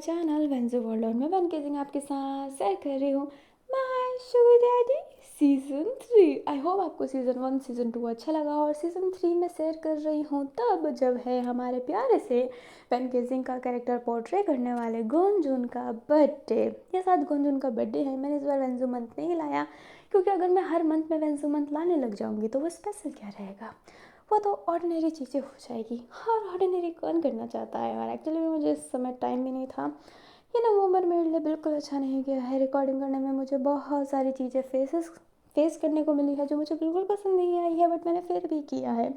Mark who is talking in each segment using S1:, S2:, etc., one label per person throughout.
S1: Channel वेंजो world और मैं one kissing आपके साथ शेयर कर रही हूँ my sugar daddy season 3। I hope आपको सीज़न 1 सीज़न 2 अच्छा लगा और सीज़न 3 में शेयर कर रही हूँ तब जब है हमारे प्यारे से वन किसिंग का कैरेक्टर पोर्ट्रे करने वाले गुंजुन का बर्थडे। ये साथ गुंजुन का बर्थडे है। मैंने इस बार वेंजो मंथ नहीं लाया क्योंकि अगर मैं हर मंथ में वेंजो मंथ लाने लग जाऊँगी तो वो स्पेशल क्या रहेगा, वो तो ऑर्डिनरी चीज़ें हो जाएगी। और ऑर्डिनरी कौन करना चाहता है यार। एक्चुअली में मुझे इस समय टाइम भी नहीं था। ये नवंबर मेरे लिए बिल्कुल अच्छा नहीं गया है। रिकॉर्डिंग करने में मुझे बहुत सारी चीज़ें फेस करने को मिली है जो मुझे बिल्कुल पसंद नहीं आई है, बट मैंने फिर भी किया है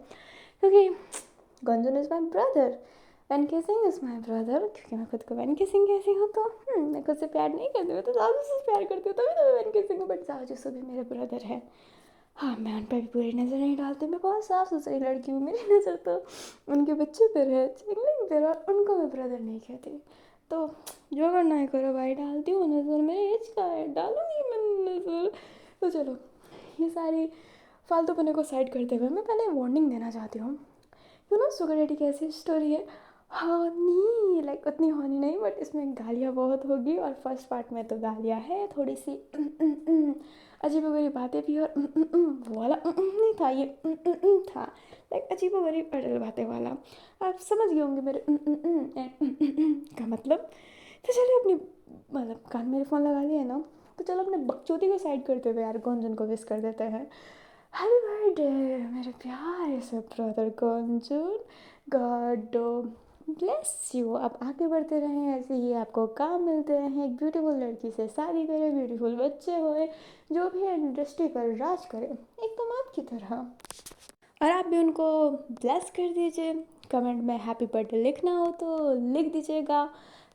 S1: क्योंकि Gunjan is my brother, one के सिंह इज़ माई ब्रदर। क्योंकि मैं खुद को वन के सिंह कैसी हूँ तो मैं खुद से प्यार नहीं करती हूँ, तो सासू से प्यार करती हूँ तभी तो मैं वन के सिंह हूँ। बट सासू भी मेरे ब्रदर है। हाँ, मैं उन पर भी बुरी नज़र नहीं डालती। मैं बहुत साफ सुथरी लड़की हूँ। मेरी नज़र तो उनके बच्चे पर है, चिंगलिंग पर, और उनको मैं ब्रदर नहीं कहती। तो जो करना है करो भाई, डालती हूँ नज़र। मेरे एज का है, डालूंगी मैं नज़र। तो चलो, ये सारी फालतू पने को साइड करते हुए मैं पहले वार्निंग देना चाहती हूँ। शुगर डैडी की ऐसी स्टोरी है, हनी लाइक उतनी हनी नहीं, बट इसमें गालियाँ बहुत होगी। और फर्स्ट पार्ट में तो गालियाँ है थोड़ी सी अजीब गरीब बातें भी, और वो वाला नहीं था, ये था लाइक अजीब गरीब अड़ल बातें वाला। आप समझ गए होंगे मेरे का मतलब। तो चलिए अपनी मतलब कान में फ़ोन लगा लिया है ना, तो चलो अपने बकचोदी को साइड करते हुए यार गुंजन को विश कर देते हैं। हैप्पी बर्थडे मेरे प्यारे से brother Gunjan. God bless you. आप आगे बढ़ते रहें, ऐसे ही आपको काम मिलते रहें, एक ब्यूटीफुल लड़की से शादी करें, ब्यूटीफुल बच्चे होए, जो भी इंडस्ट्री पर राज करें एकदम आपकी तरह। और आप भी उनको ब्लेस कर दीजिए। कमेंट में हैप्पी बर्थडे लिखना हो तो लिख दीजिएगा।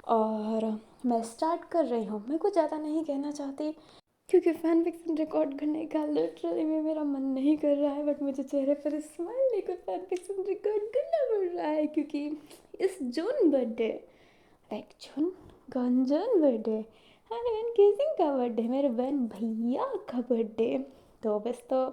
S1: और मैं स्टार्ट कर रही हूँ। मैं कुछ ज़्यादा नहीं कहना चाहती क्योंकि फैन फिक्शन रिकॉर्ड करने का लिटरली में मेरा मन नहीं कर रहा है, बट मुझे चेहरे पर स्माइल लेकर फैन फिक्शन रिकॉर्ड करना पड़ रहा है क्योंकि इस जून बर्थडे लाइक जून गंजन बर्थडे एंड वन किसिंग का बर्थडे, मेरे बहन भैया का बर्थडे, तो बस तो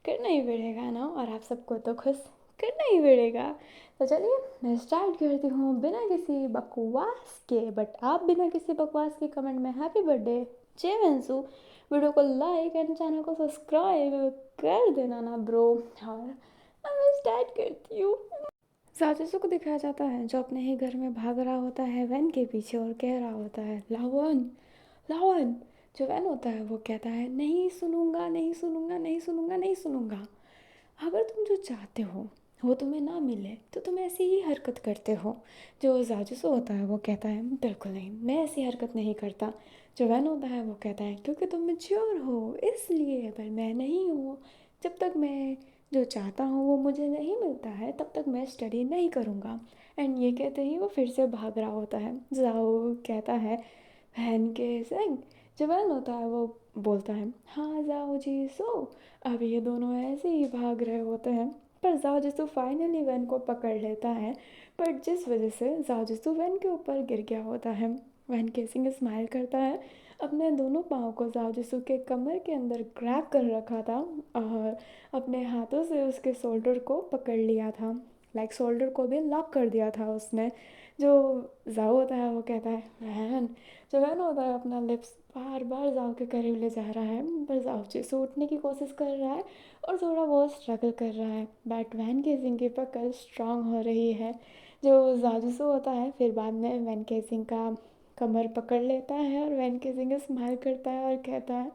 S1: करना ही पड़ेगा ना, और आप सबको तो खुश करना ही पड़ेगा। तो चलिए मैं स्टार्ट करती हूँ बिना किसी बकवास के। बट आप बिना किसी बकवास के कमेंट में हैप्पी बर्थडे जय वेंसू, वीडियो को लाइक एंड चैनल को सब्सक्राइब कर देना ना ब्रो। और अब मैं स्टार्ट करती हूँ। साजिशों को दिखाया जाता है जो अपने ही घर में भाग रहा होता है वैन के पीछे और कह रहा होता है लावन लावन। जो वैन होता है वो कहता है नहीं सुनूंगा नहीं सुनूंगा नहीं सुनूंगा नहीं सुनूंगा। अगर तुम जो चाहते हो वो तुम्हें ना मिले तो तुम ऐसी ही हरकत करते हो। जो जाजूस होता है वो कहता है बिल्कुल नहीं, मैं ऐसी हरकत नहीं करता। जो वैन होता है वो कहता है क्योंकि तुम मैच्योर हो इसलिए, पर मैं नहीं हूँ। जब तक मैं जो चाहता हूँ वो मुझे नहीं मिलता है तब तक मैं स्टडी नहीं करूँगा। एंड ये कहते ही वो फिर से भाग रहा होता है। जाओ कहता है वैन के संग। जो वैन होता है वो बोलता है हाँ जाओ जी सो। अब ये दोनों ऐसे ही भाग रहे होते हैं, पर जाओ फाइनली वैन को पकड़ लेता है। पर जिस वजह से जाओ वैन के ऊपर गिर गया होता है। वैन केसिंग स्माइल करता है। अपने दोनों पाँव को जाओ के कमर के अंदर ग्रैब कर रखा था और अपने हाथों से उसके शोल्डर को पकड़ लिया था। लाइक शोल्डर को भी लॉक कर दिया था उसने। जो जाओ होता है वो कहता है वैन। जो वैन होता है अपना लिप्स बार बार जाओ के करीब ले जा रहा है, पर जाओ से उठने की कोशिश कर रहा है और थोड़ा बहुत स्ट्रगल कर रहा है। बट वैन केसिंग की पकड़ स्ट्रांग हो रही है। जो जाजूसो होता है फिर बाद में वैन केसिंग का कमर पकड़ लेता है और वैन केसिंग स्माइल करता है और कहता है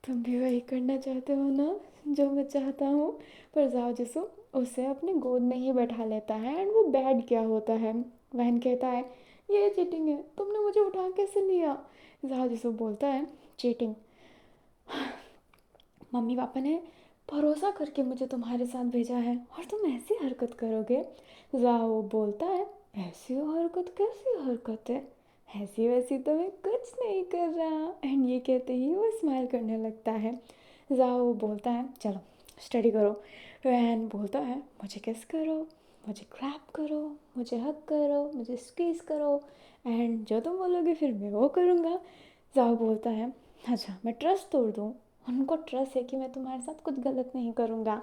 S1: तुम भी वही करना चाहते हो ना जो मैं चाहता हूँ। पर जाओ उसे अपने गोद में ही बैठा लेता है एंड वो बैठ गया होता है। वैन कहता है ये चीटिंग है, तुमने मुझे उठा कैसे लिया। जाओ बोलता है चीटिंग, मम्मी पापा ने भरोसा करके मुझे तुम्हारे साथ भेजा है और तुम ऐसी हरकत करोगे। जाओ बोलता है ऐसी हरकत कैसी हरकत है, ऐसी वैसी तो मैं कुछ नहीं कर रहा। एंड ये कहते ही वो स्माइल करने लगता है। जाओ बोलता है चलो स्टडी करो। वैन बोलता है मुझे किस करो, मुझे क्रैप करो, मुझे हक करो, मुझे स्क्वीज़ करो, एंड जो तुम बोलोगे फिर मैं वो करूँगा। जाओ बोलता है अच्छा मैं ट्रस्ट तोड़ दूँ, उनको ट्रस्ट है कि मैं तुम्हारे साथ कुछ गलत नहीं करूँगा।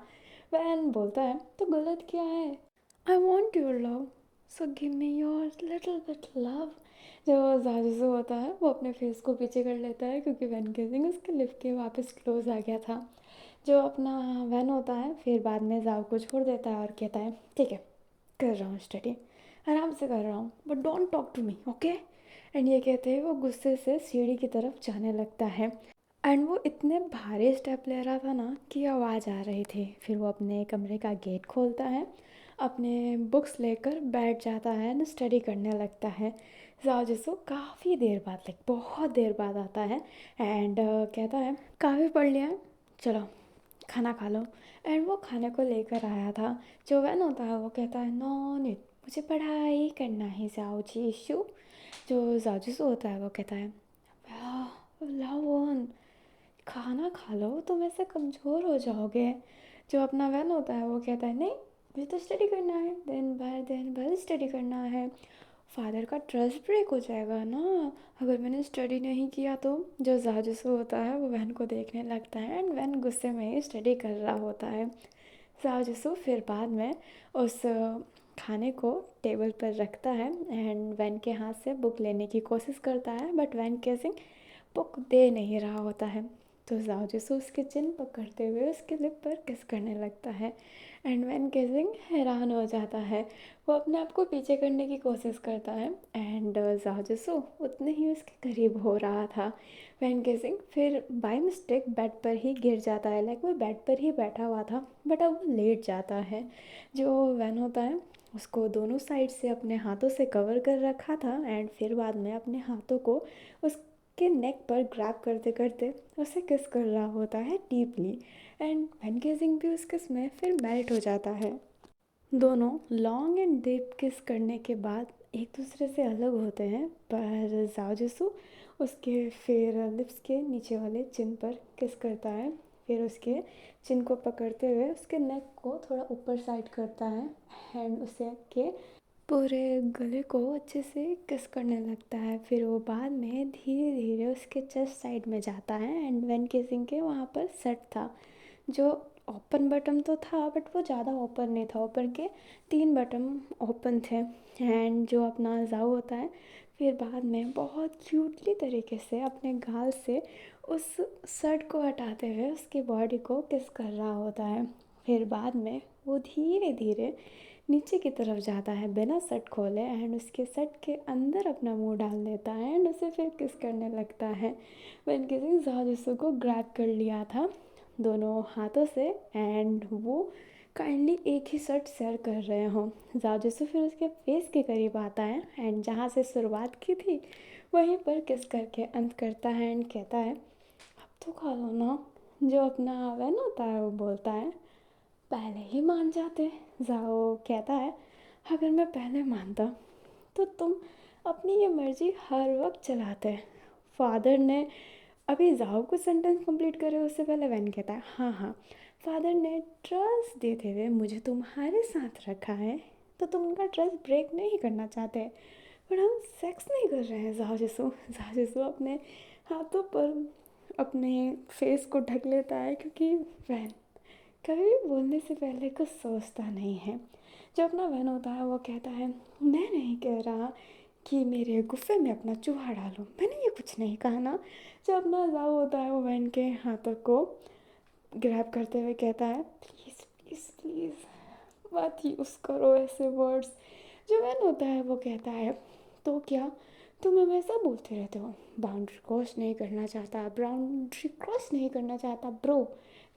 S1: वैन बोलता है तो गलत क्या है, I want your love so give me your little bit love. जो जाजू होता है वो अपने फेस को पीछे कर लेता है क्योंकि वैन गेजिंग उसके लिफ्ट के वापस क्लोज आ गया था। जो अपना वैन होता है फिर बाद में जाओ को छोड़ देता है और कहता है ठीक है, कर रहा हूँ स्टडी, आराम से कर रहा हूँ, but don't talk to me, okay. And ये कहते हैं वो गुस्से से सीढ़ी की तरफ जाने लगता है। एंड वो इतने भारी स्टेप ले रहा था ना कि आवाज़ आ रही थी। फिर वो अपने कमरे का गेट खोलता है, अपने बुक्स लेकर बैठ जाता है एंड स्टडी करने लगता है। जाओ जिसो काफ़ी देर बाद, लाइक बहुत देर बाद आता है एंड कहता है काफ़ी पढ़ लिया है, चलो खाना खा लो। एंड वो खाने को लेकर आया था। जो वैन होता है वो कहता है नो नीड, मुझे पढ़ाई करना है जाओ जीशु। जो जाजूसो होता है वो कहता है लाओन, खाना खा लो, तुम ऐसे कमज़ोर हो जाओगे। जो अपना वैन होता है वो कहता है नहीं, मुझे तो स्टडी करना है, दिन भर स्टडी करना है, फादर का ट्रस्ट ब्रेक हो जाएगा ना अगर मैंने स्टडी नहीं किया तो। जो जाजूसो होता है वो वैन को देखने लगता है एंड वैन गुस्से में ही स्टडी कर रहा होता है। जाजूसो फिर बाद में उस खाने को टेबल पर रखता है एंड वैन के हाथ से बुक लेने की कोशिश करता है, बट वैन केसिंग बुक दे नहीं रहा होता है। तो जाओ उसके चिन पकड़ते हुए उसके लिप पर किस करने लगता है एंड वैन गेजिंग हैरान हो जाता है। वो अपने आप को पीछे करने की कोशिश करता है एंड जाओ उतने ही उसके करीब हो रहा था। वैन गेजिंग फिर बाय मिस्टेक बेड पर ही गिर जाता है, लाइक वो बेड पर ही बैठा हुआ था बट अब वो लेट जाता है। जो वैन होता है उसको दोनों साइड से अपने हाथों से कवर कर रखा था एंड फिर बाद में अपने हाथों को उस के नेक पर ग्रैब करते करते उसे किस कर रहा होता है डीपली। एंड वैन गेजिंग भी उस किस में फिर मेल्ट हो जाता है। दोनों लॉन्ग एंड डीप किस करने के बाद एक दूसरे से अलग होते हैं, पर जाओ उसके फिर लिप्स के नीचे वाले चिन पर किस करता है। फिर उसके चिन को पकड़ते हुए उसके नेक को थोड़ा ऊपर साइड करता है एंड उसे के पूरे गले को अच्छे से किस करने लगता है। फिर वो बाद में धीरे धीरे उसके चेस्ट साइड में जाता है एंड वैन किसिंग के वहाँ पर सेट था। जो ओपन बटन तो था बट वो ज़्यादा ओपन नहीं था, ऊपर के 3 बटन ओपन थे। एंड जो अपना जाओ होता है फिर बाद में बहुत क्यूटली तरीके से अपने गाल से उस शर्ट को हटाते हुए उसकी बॉडी को किस कर रहा होता है। फिर बाद में वो धीरे धीरे नीचे की तरफ जाता है बिना शर्ट खोले एंड उसके शर्ट के अंदर अपना मुंह डाल देता है एंड उसे फिर किस करने लगता है। वैन किसिंग जाओ को ग्रैब कर लिया था दोनों हाथों से एंड वो काइंडली एक ही शर्ट शेयर कर रहे हों। जाओ फिर उसके फेस के करीब आता है एंड जहाँ से शुरुआत की थी वहीं पर किस करके अंत करता है एंड कहता है अब तो खा लो ना। जो अपना वैन होता है वो बोलता है पहले ही मान जाते। जाओ कहता है अगर मैं पहले मानता तो तुम अपनी ये मर्जी हर वक्त चलाते। फादर ने अभी जाओ कुछ सेंटेंस कंप्लीट करे उससे पहले वैन कहता है हाँ हाँ, फादर ने ट्रस्ट देते हुए मुझे तुम्हारे साथ रखा है तो तुम उनका ट्रस्ट ब्रेक नहीं करना चाहते, पर हम सेक्स नहीं कर रहे हैं। जाओ अपने हाथों पर अपने फेस को ढक लेता है क्योंकि वैन कभी भी बोलने से पहले कुछ सोचता नहीं है। जो अपना वैन होता है वो कहता है मैं नहीं कह रहा कि मेरे गुफ्फे में अपना चूहा डालो, मैंने ये कुछ नहीं कहा ना। जो अपना जाओ होता है वो वैन के हाथों को ग्रैब करते हुए कहता है प्लीज़ प्लीज़ प्लीज़ मत यूज़ करो ऐसे वर्ड्स। जो वैन होता है वो कहता है तो क्या तुम हमेशा बोलते रहते हो बाउंड्री क्रॉस नहीं करना चाहता, बाउंड्री क्रॉस नहीं करना चाहता ब्रो,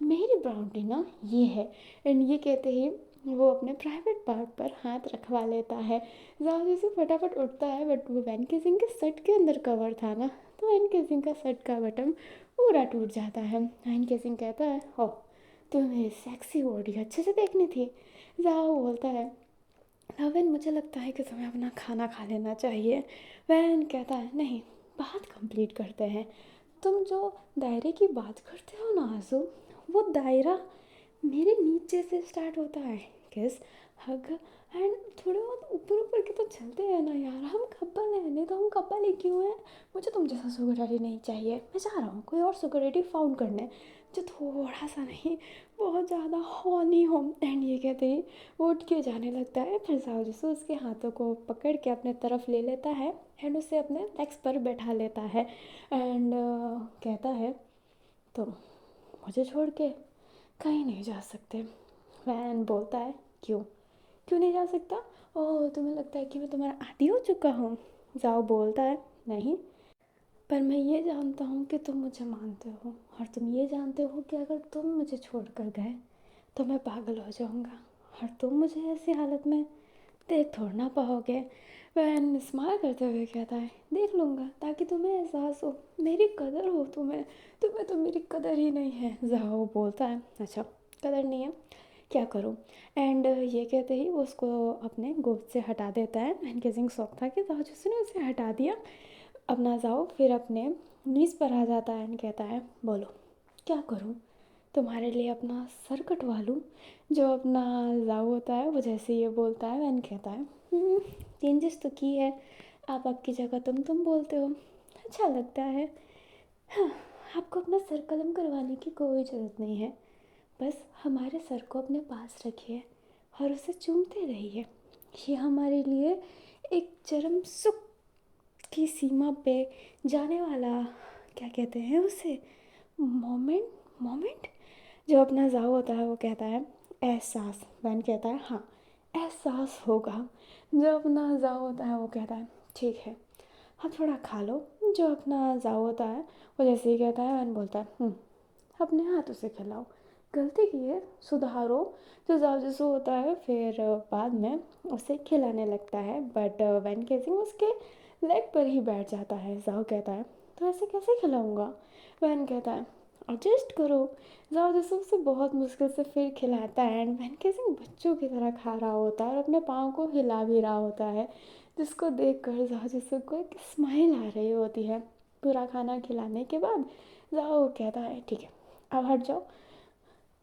S1: मेरी बाउंड्री ना ये है। एंड ये कहते ही वो अपने प्राइवेट पार्ट पर हाथ रखवा लेता है। जाओ से फटाफट उठता है बट वो वैन किसिंग के शर्ट के अंदर कवर था ना, तो वैन किसिंग का शर्ट का बटन पूरा टूट जाता है। वैन किसिंग कहता है ओ तुम्हें सेक्सी बॉडी अच्छे से देखनी थी। जाओ बोलता है वैन मुझे लगता है कि तुम्हें अपना खाना खा लेना चाहिए। वैन कहता है नहीं, बात कंप्लीट करते हैं। तुम जो दायरे की बात करते हो ना आंसू, वो दायरा मेरे नीचे से स्टार्ट होता है, किस हग एंड थोड़े बहुत ऊपर ऊपर के तो चलते हैं ना यार, हम कपल हैं, नहीं तो हम कपल ही क्यों हैं। मुझे तुम जैसा सुगर डैडी नहीं चाहिए, मैं जा रहा हूँ कोई और सुगर डैडी फाउंड करने। जो थोड़ा सा नहीं बहुत ज़्यादा हॉनी हो। एंड ये कहते ही वो उठ के जाने लगता है। फिर जाओ जसू उसके हाथों को पकड़ के अपने तरफ ले लेता है एंड उसे अपने लेग्स पर बैठा लेता है एंड कहता है तुम मुझे छोड़ के कहीं नहीं जा सकते। वैन बोलता है क्यों क्यों नहीं जा सकता? ओह तुम्हें लगता है कि मैं तुम्हारा आदी हो चुका हूँ? जाओ बोलता है नहीं, पर मैं ये जानता हूँ कि तुम मुझे मानते हो और तुम ये जानते हो कि अगर तुम मुझे छोड़ कर गए तो मैं पागल हो जाऊँगा और तुम मुझे ऐसी हालत में देख थोड़ा ना पाओगे। वह स्माइल करते हुए कहता है देख लूँगा ताकि तुम्हें एहसास हो, मेरी कदर हो तुम्हें। तुम्हें तो मेरी कदर ही नहीं है। जाओ बोलता है अच्छा कदर नहीं है, क्या करूँ? एंड ये कहते ही वो उसको अपने गोद से हटा देता है। एंड किसिंग शौक था कि जाओ जिसने उसे हटा दिया। अपना जाओ फिर अपने नीज़ पर आ जाता है एंड कहता है बोलो क्या करूँ? तुम्हारे लिए अपना सर कटवा लूँ? जो अपना जाओ होता है वो जैसे ये बोलता है वैन कहता है चेंजेस तो की है, आप आपकी जगह तुम बोलते हो, अच्छा लगता है। हाँ, आपको अपना सर कलम करवाने की कोई ज़रूरत नहीं है, बस हमारे सर को अपने पास रखिए और उसे चूमते रहिए। ये हमारे लिए एक चरम सुख की सीमा पे जाने वाला, क्या कहते हैं उसे, मोमेंट मोमेंट। जो अपना जाओ होता है वो कहता है एहसास। वैन कहता है हाँ एहसास होगा। जो अपना जाओ होता है वो कहता है ठीक है हाँ थोड़ा खा लो। जो अपना जाओ होता है वो जैसे ही कहता है वैन बोलता है अपने हाथों से खिलाओ, गलती की है सुधारो। जो जाओ जसू होता है फिर बाद में उसे खिलाने लगता है बट वैन केसिंग उसके लेग पर ही बैठ जाता है। जाओ कहता है तो ऐसे कैसे खिलाऊंगा? वैन कहता है एडजस्ट करो। जाओ जसू उसे बहुत मुश्किल से फिर खिलाता है एंड वैन केसिंग बच्चों की तरह खा रहा होता है और अपने पाँव को हिला भी रहा होता है, जिसको देख कर जाओ जसू को एक स्माइल आ रही होती है। पूरा खाना खिलाने के बाद जाओ कहता है ठीक है अब हट जाओ,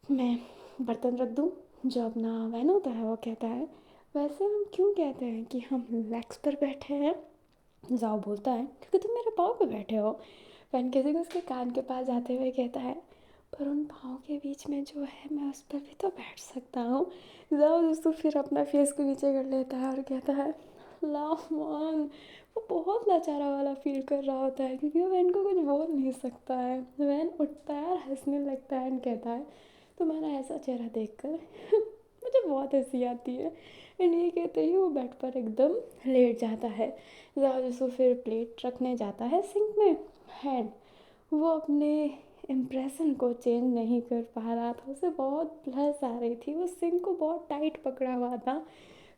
S1: मैं बर्तन रख दूँ? जो अपना वैन होता है वो कहता है वैसे हम क्यों कहते हैं कि हम लेग्स पर बैठे हैं? जाओ बोलता है क्योंकि तुम मेरे पाँव पे बैठे हो। वैन किसी उसके कान के पास जाते हुए कहता है पर उन पाँव के बीच में जो है मैं उस पर भी तो बैठ सकता हूँ। जाओ दोस्तों फिर अपना फेस को नीचे कर लेता है और कहता है लामान। वो बहुत लाचारा वाला फील कर रहा होता है क्योंकि वो वैन को कुछ बोल नहीं सकता है। वैन उठता है और हंसने लगता है एंड कहता है तुम्हारा ऐसा चेहरा देखकर मुझे बहुत हंसी आती है। एंड ये कहते ही वो बेड पर एकदम लेट जाता है। जाओ जसू फिर प्लेट रखने जाता है सिंक में एंड वो अपने इम्प्रेशन को चेंज नहीं कर पा रहा था, उसे बहुत प्लस आ रही थी, वो सिंक को बहुत टाइट पकड़ा हुआ था।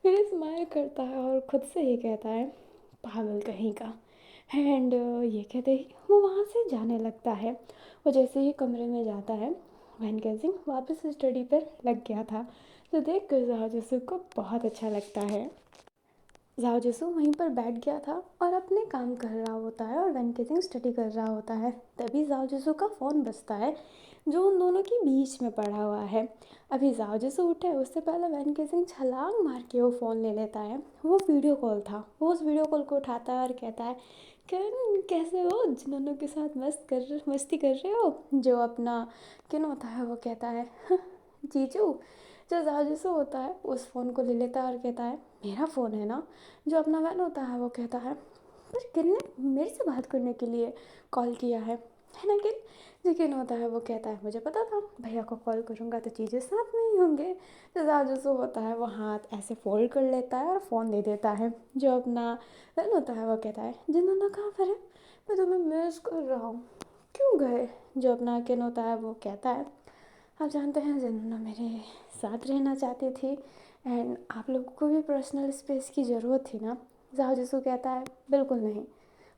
S1: फिर स्माइल करता है और खुद से ही कहता है पागल कहीं का। एंड ये कहते ही वो वहाँ से जाने लगता है। वो जैसे ही कमरे में जाता है वैन केसिंग वापस स्टडी पर लग गया था, तो देख कर जाओ जसू को बहुत अच्छा लगता है। जाओ जसू वहीं पर बैठ गया था और अपने काम कर रहा होता है और वैन केसिंग स्टडी कर रहा होता है। तभी जाओ जसू का फ़ोन बजता है जो उन दोनों के बीच में पड़ा हुआ है। अभी जाओ जसू उठे उससे पहले वैन केसिंग छलांग मार के वो फ़ोन ले लेता है। वो वीडियो कॉल था, वो उस वीडियो कॉल को उठाता है और कहता है कैसे हो, जिन्होंने के साथ मस्ती कर रहे हो? जो अपना किन होता है वो कहता है जीजू। जो जाजू होता है उस फ़ोन को ले लेता है और कहता है मेरा फ़ोन है ना? जो अपना वैन होता है वो कहता है पर किन ने मेरे से बात करने के लिए कॉल किया है ना किन? जो किन होता है वो कहता है मुझे पता था भैया को कॉल करूँगा तो चीज़ें साथ में ही होंगे। जो जाजू होता है वो हाथ ऐसे फोल्ड कर लेता है और फ़ोन दे देता है। जो अपना वैन होता है वो कहता है जिन्होंने कहाँ पर है, मैं तुम्हें मिस कर रहा हूँ, क्यों गए? जो अपना किन होता है वो कहता है आप जानते हैं जिन्होंने मेरे साथ रहना चाहती थी एंड आप लोगों को भी पर्सनल स्पेस की ज़रूरत थी ना? जाओ जिसू कहता है बिल्कुल नहीं,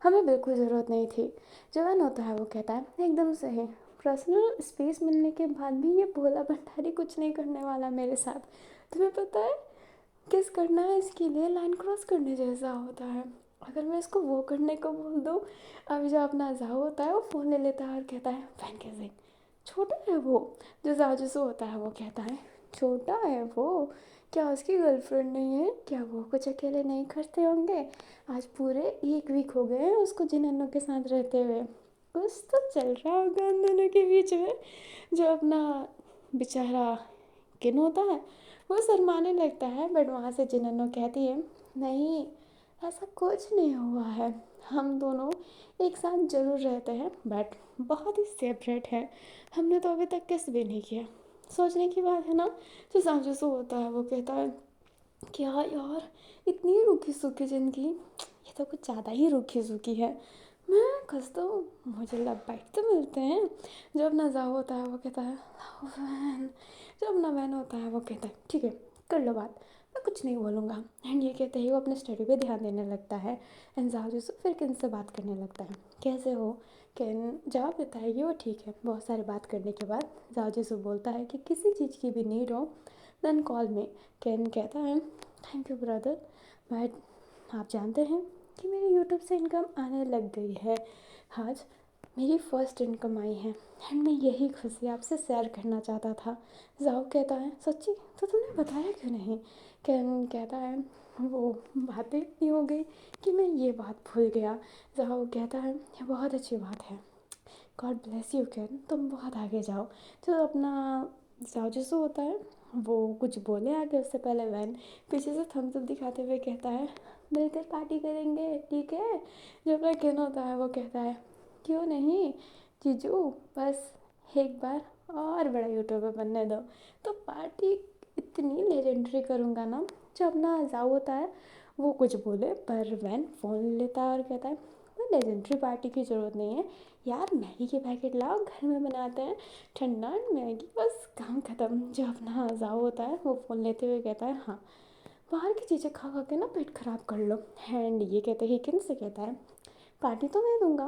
S1: हमें बिल्कुल ज़रूरत नहीं थी। जवान होता है वो कहता है एकदम सही, पर्सनल स्पेस मिलने के बाद भी ये भोला भंडारी कुछ नहीं करने वाला मेरे साथ। तुम्हें पता है किस करना है, इसके लिए लाइन क्रॉस करने जैसा होता है। अगर मैं इसको वो करने को बोल दूँ। अभी जो अपना जाओ होता है वो फ़ोन ले लेता है और कहता है फैन कैसे छोटा है वो। जो जाजूसू होता है वो कहता है छोटा है वो, क्या उसकी गर्लफ्रेंड नहीं है? क्या वो कुछ अकेले नहीं करते होंगे? आज पूरे 1 वीक हो गए हैं उसको जिन्होंने के साथ रहते हुए। कुछ तो चल रहा होगा उन दोनों के बीच में। जो अपना बेचारा किन होता है वो शर्माने लगता है, बट वहाँ से जिन्होंने कहती है नहीं ऐसा कुछ नहीं हुआ है, हम दोनों एक साथ जरूर रहते हैं बट बहुत ही सेपरेट है, हमने तो अभी तक किस भी नहीं किया। सोचने की बात है ना। जो सामजू होता है वो कहता है क्या यार, इतनी रूखी सूखी ज़िंदगी, ये तो कुछ ज़्यादा ही रूखी सूखी है। मैं खसता हूँ, मुझे लव बाइट तो मिलते हैं। जब अपना जाओ होता है वो कहता है लव वैन। जब अपना वैन होता है वो कहता है ठीक है कर लो बात, मैं कुछ नहीं बोलूँगा। एंड ये कहते ही वो अपने स्टडी पे ध्यान देने लगता है। एंड जाओ जो फिर किन से बात करने लगता है, कैसे हो। कैन जवाब देता है कि वो ठीक है। बहुत सारी बात करने के बाद जाओ जिसु बोलता है कि किसी चीज़ की भी नीड हो देन कॉल में। कैन कहता है थैंक यू ब्रदर, बट आप जानते हैं कि मेरी यूट्यूब से इनकम आने लग गई है। आज मेरी फर्स्ट इनकम आई है एंड मैं यही खुशी आपसे शेयर करना चाहता था। जाओ कहता है सच्ची, तो तुमने बताया क्यों नहीं। कैन कहता है वो बातें इतनी हो गई कि मैं ये बात भूल गया। जाओ कहता है ये बहुत अच्छी बात है, गॉड ब्लेस यू कैन, तुम बहुत आगे जाओ। तो अपना जाओ जैसो होता है वो कुछ बोले आगे उससे पहले वैन पीछे से थम्स अप दिखाते हुए कहता है मिलकर पार्टी करेंगे ठीक है। जो अपना कैन होता है वो कहता है क्यों नहीं जीजू, बस एक बार और बड़ा यूट्यूबर बनने दो तो पार्टी इतनी लेजेंडरी करूँगा ना। जो अपना जाओ होता है वो कुछ बोले पर वैन फ़ोन लेता है और कहता है लेजेंडरी पार्टी की ज़रूरत नहीं है यार, मैगी के पैकेट लाओ घर में बनाते हैं ठंडा मैगी, बस काम ख़त्म। जो अपना जाओ होता है वो फ़ोन लेते हुए कहता है हाँ बाहर की चीज़ें खा खा के ना पेट ख़राब कर लो। एंड ये कहते ही किन से कहता है पार्टी तो मैं दूंगा,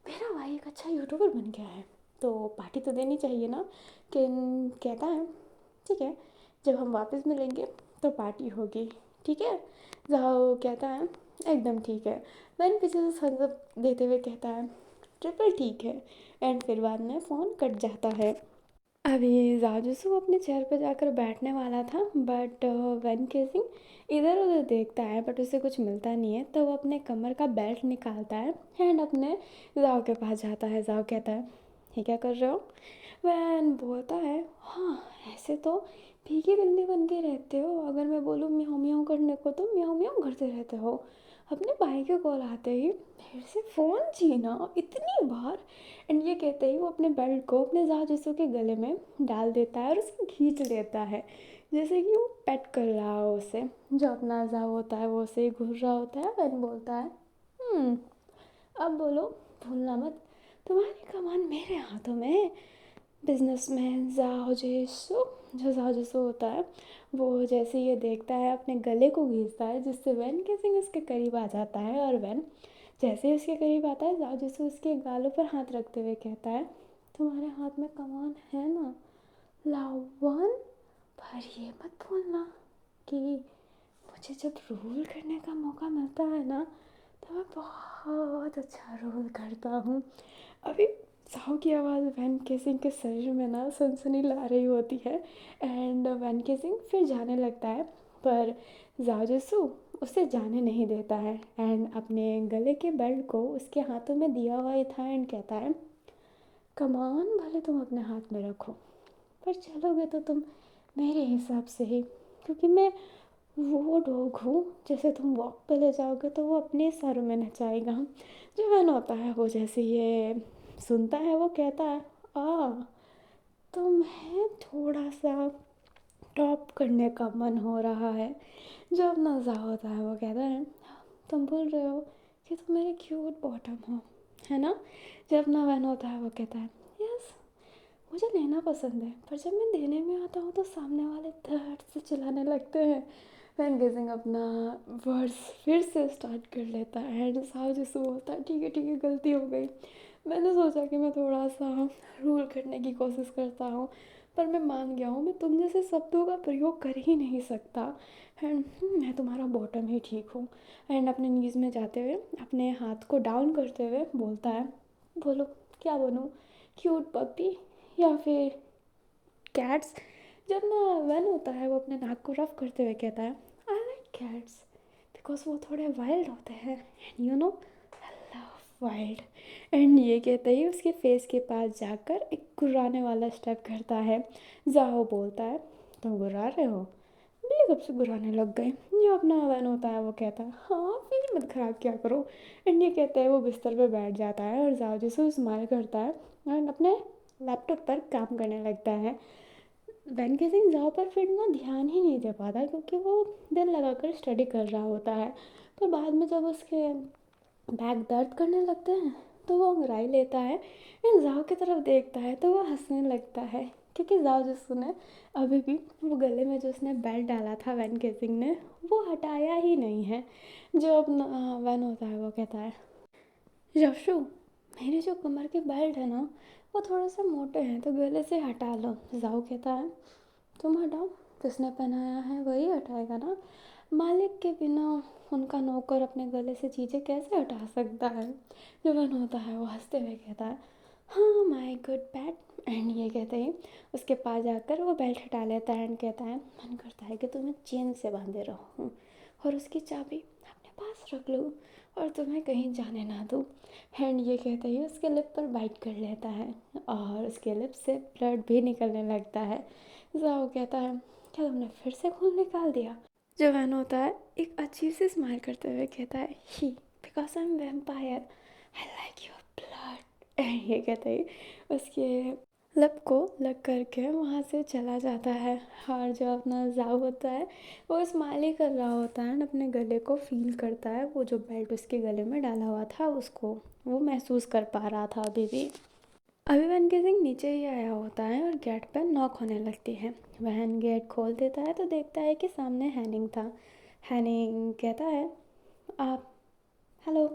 S1: मेरा भाई एक अच्छा यूट्यूबर बन गया है तो पार्टी तो देनी चाहिए ना। किन कहता है ठीक है जब हम वापस मिलेंगे तो पार्टी होगी ठीक है। जाओ कहता है एकदम ठीक है। मैंने पीछे से थम्स अप देते हुए कहता है ट्रिपल ठीक है। एंड फिर बाद में फ़ोन कट जाता है। अभी जाजूसू अपने चेयर पर जाकर बैठने वाला था बट वैन केसिंग इधर उधर देखता है बट उसे कुछ मिलता नहीं है, तो वो अपने कमर का बेल्ट निकालता है एंड अपने जाओ के पास जाता है। जाओ कहता है ये क्या कर रहे हो। वैन बोलता है हाँ ऐसे तो भीगी बिल्ली बन के रहते हो, अगर मैं बोलूँ म्याऊं म्याऊं करने को तो म्याऊं म्याऊं करते रहते हो, अपने भाई के कॉल आते ही फिर से फ़ोन छीना इतनी बार। एंड ये कहते ही वो अपने बेल्ट को अपने जासूसों के गले में डाल देता है और उसे खींच लेता है जैसे कि वो पेट कर रहा हो उसे। जो अपना जा होता है वो उसे घूर रहा होता है एंड बोलता है "हम्म, अब बोलो भूलना मत, तुम्हारी कमान मेरे हाथों में है। बिजनेसमैन जाओ जेसो। जो जाओ जेसो होता है वो जैसे ये देखता है अपने गले को घींचता है जिससे वैन केसिंग उसके करीब आ जाता है। और वैन जैसे ही उसके करीब आता है जाओ जेसो उसके गालों पर हाथ रखते हुए कहता है तुम्हारे हाथ में कमान है ना लावन, पर ये मत भूलना कि मुझे जब रोल करने का मौका मिलता है ना तो मैं बहुत अच्छा रोल करता हूँ। अभी साहू की आवाज़ वैन केसिंग के शरीर में ना सनसनी ला रही होती है। एंड वैन केसिंग फिर जाने लगता है पर जाओ उसे जाने नहीं देता है एंड अपने गले के बेल्ट को उसके हाथों में दिया हुआ ही था एंड कहता है कमान भले तुम अपने हाथ में रखो पर चलोगे तो तुम मेरे हिसाब से ही, क्योंकि मैं वो डॉग हूँ जैसे तुम वॉक पे ले जाओगे तो वो अपने सर में नचाएगा। जो वैन होता है वो जैसे ये सुनता है वो कहता है आ तुम्हें थोड़ा सा टॉप करने का मन हो रहा है। जो अपना जा होता है वो कहता है तुम बोल रहे हो कि तुम मेरे क्यूट बॉटम हो है ना। जब अपना वैन होता है वो कहता है यस मुझे लेना पसंद है, पर जब मैं देने में आता हूँ तो सामने वाले धड़ से चिल्लाने लगते हैं। वैन गेजिंग अपना वर्ड्स फिर से स्टार्ट कर लेता है एंड साहब जैसे बोलता है ठीक है गलती हो गई, मैंने सोचा कि मैं थोड़ा सा रूल करने की कोशिश करता हूँ पर मैं मान गया हूँ मैं तुम जैसे शब्दों का प्रयोग कर ही नहीं सकता। एंड मैं तुम्हारा बॉटम ही ठीक हूँ। एंड अपने नीज में जाते हुए अपने हाथ को डाउन करते हुए बोलता है बोलो क्या बनूँ, क्यूट पपी या फिर कैट्स। जब ना वन होता है वो अपने नाक को रफ करते हुए कहता है आई लाइक कैट्स बिकॉज वो थोड़े वाइल्ड होते हैं and you know I love wild. And ये कहते ही उसके फेस के पास जाकर एक गुर्राने वाला स्टेप करता है। जाओ बोलता है, तुम गुर्रा रहे हो? बिल्ली कब से गुर्राने लग गई? जो अपना वन होता है वो कहता है, हाँ फील मत खराब क्या करो। एंड ये कहते हैं वो बिस्तर पे बैठ जाता है और जाओ जैसे स्माइल करता है एंड अपने लैपटॉप पर काम करने लगता है। वैन गेजिंग जाओ पर फिर ना ध्यान ही नहीं दे पाता क्योंकि वो दिल लगाकर स्टडी कर रहा होता है। पर बाद में जब उसके बैक दर्द करने लगते हैं तो वो अंगड़ाई लेता है एंड जाओ की तरफ देखता है तो वो हंसने लगता है क्योंकि जाओ जिसने ने अभी भी वो गले में जो उसने बेल्ट डाला था वैन गेजिंग ने वो हटाया ही नहीं है। जो अपना वैन होता है वो कहता है, यशु मेरे जो कमर के बेल्ट है ना वो थोड़े से मोटे हैं तो गले से हटा लो। जाओ कहता है, तुम हटाओ, जिसने पहनाया है वही हटाएगा ना, मालिक के बिना उनका नौकर अपने गले से चीज़ें कैसे हटा सकता है। जो वन होता है वो हंसते हुए कहता है, हाँ माय गुड बैट। एंड ये कहते ही उसके पास जाकर वो बेल्ट हटा लेता है एंड कहता है, मन करता है कि तुम्हें चेन से बांधे रहूँ और उसकी चाबी अपने पास रख लूँ और तुम्हें कहीं जाने ना दूँ। एंड ये कहते ही उसके लिप पर बाइट कर लेता है और उसके लिप से ब्लड भी निकलने लगता है। जाओ कहता है, क्या तुमने फिर से खून निकाल दिया? जो वैन होता है एक अजीब सी स्माइल करते हुए कहता है, he because I am vampire I like your blood. And ये कहते ही उसके लब को लग करके वहाँ से चला जाता है। और जो अपना जाओ होता है वो स्माइल ही कर रहा होता है, अपने गले को फील करता है, वो जो बेल्ट उसके गले में डाला हुआ था उसको वो महसूस कर पा रहा था अभी भी। अभी वैन गेजिंग नीचे ही आया होता है और गेट पर नॉक होने लगती है। वैन गेट खोल देता है तो देखता है कि सामने हैनिंग था। हैनिंग कहता है, आप, हेलो।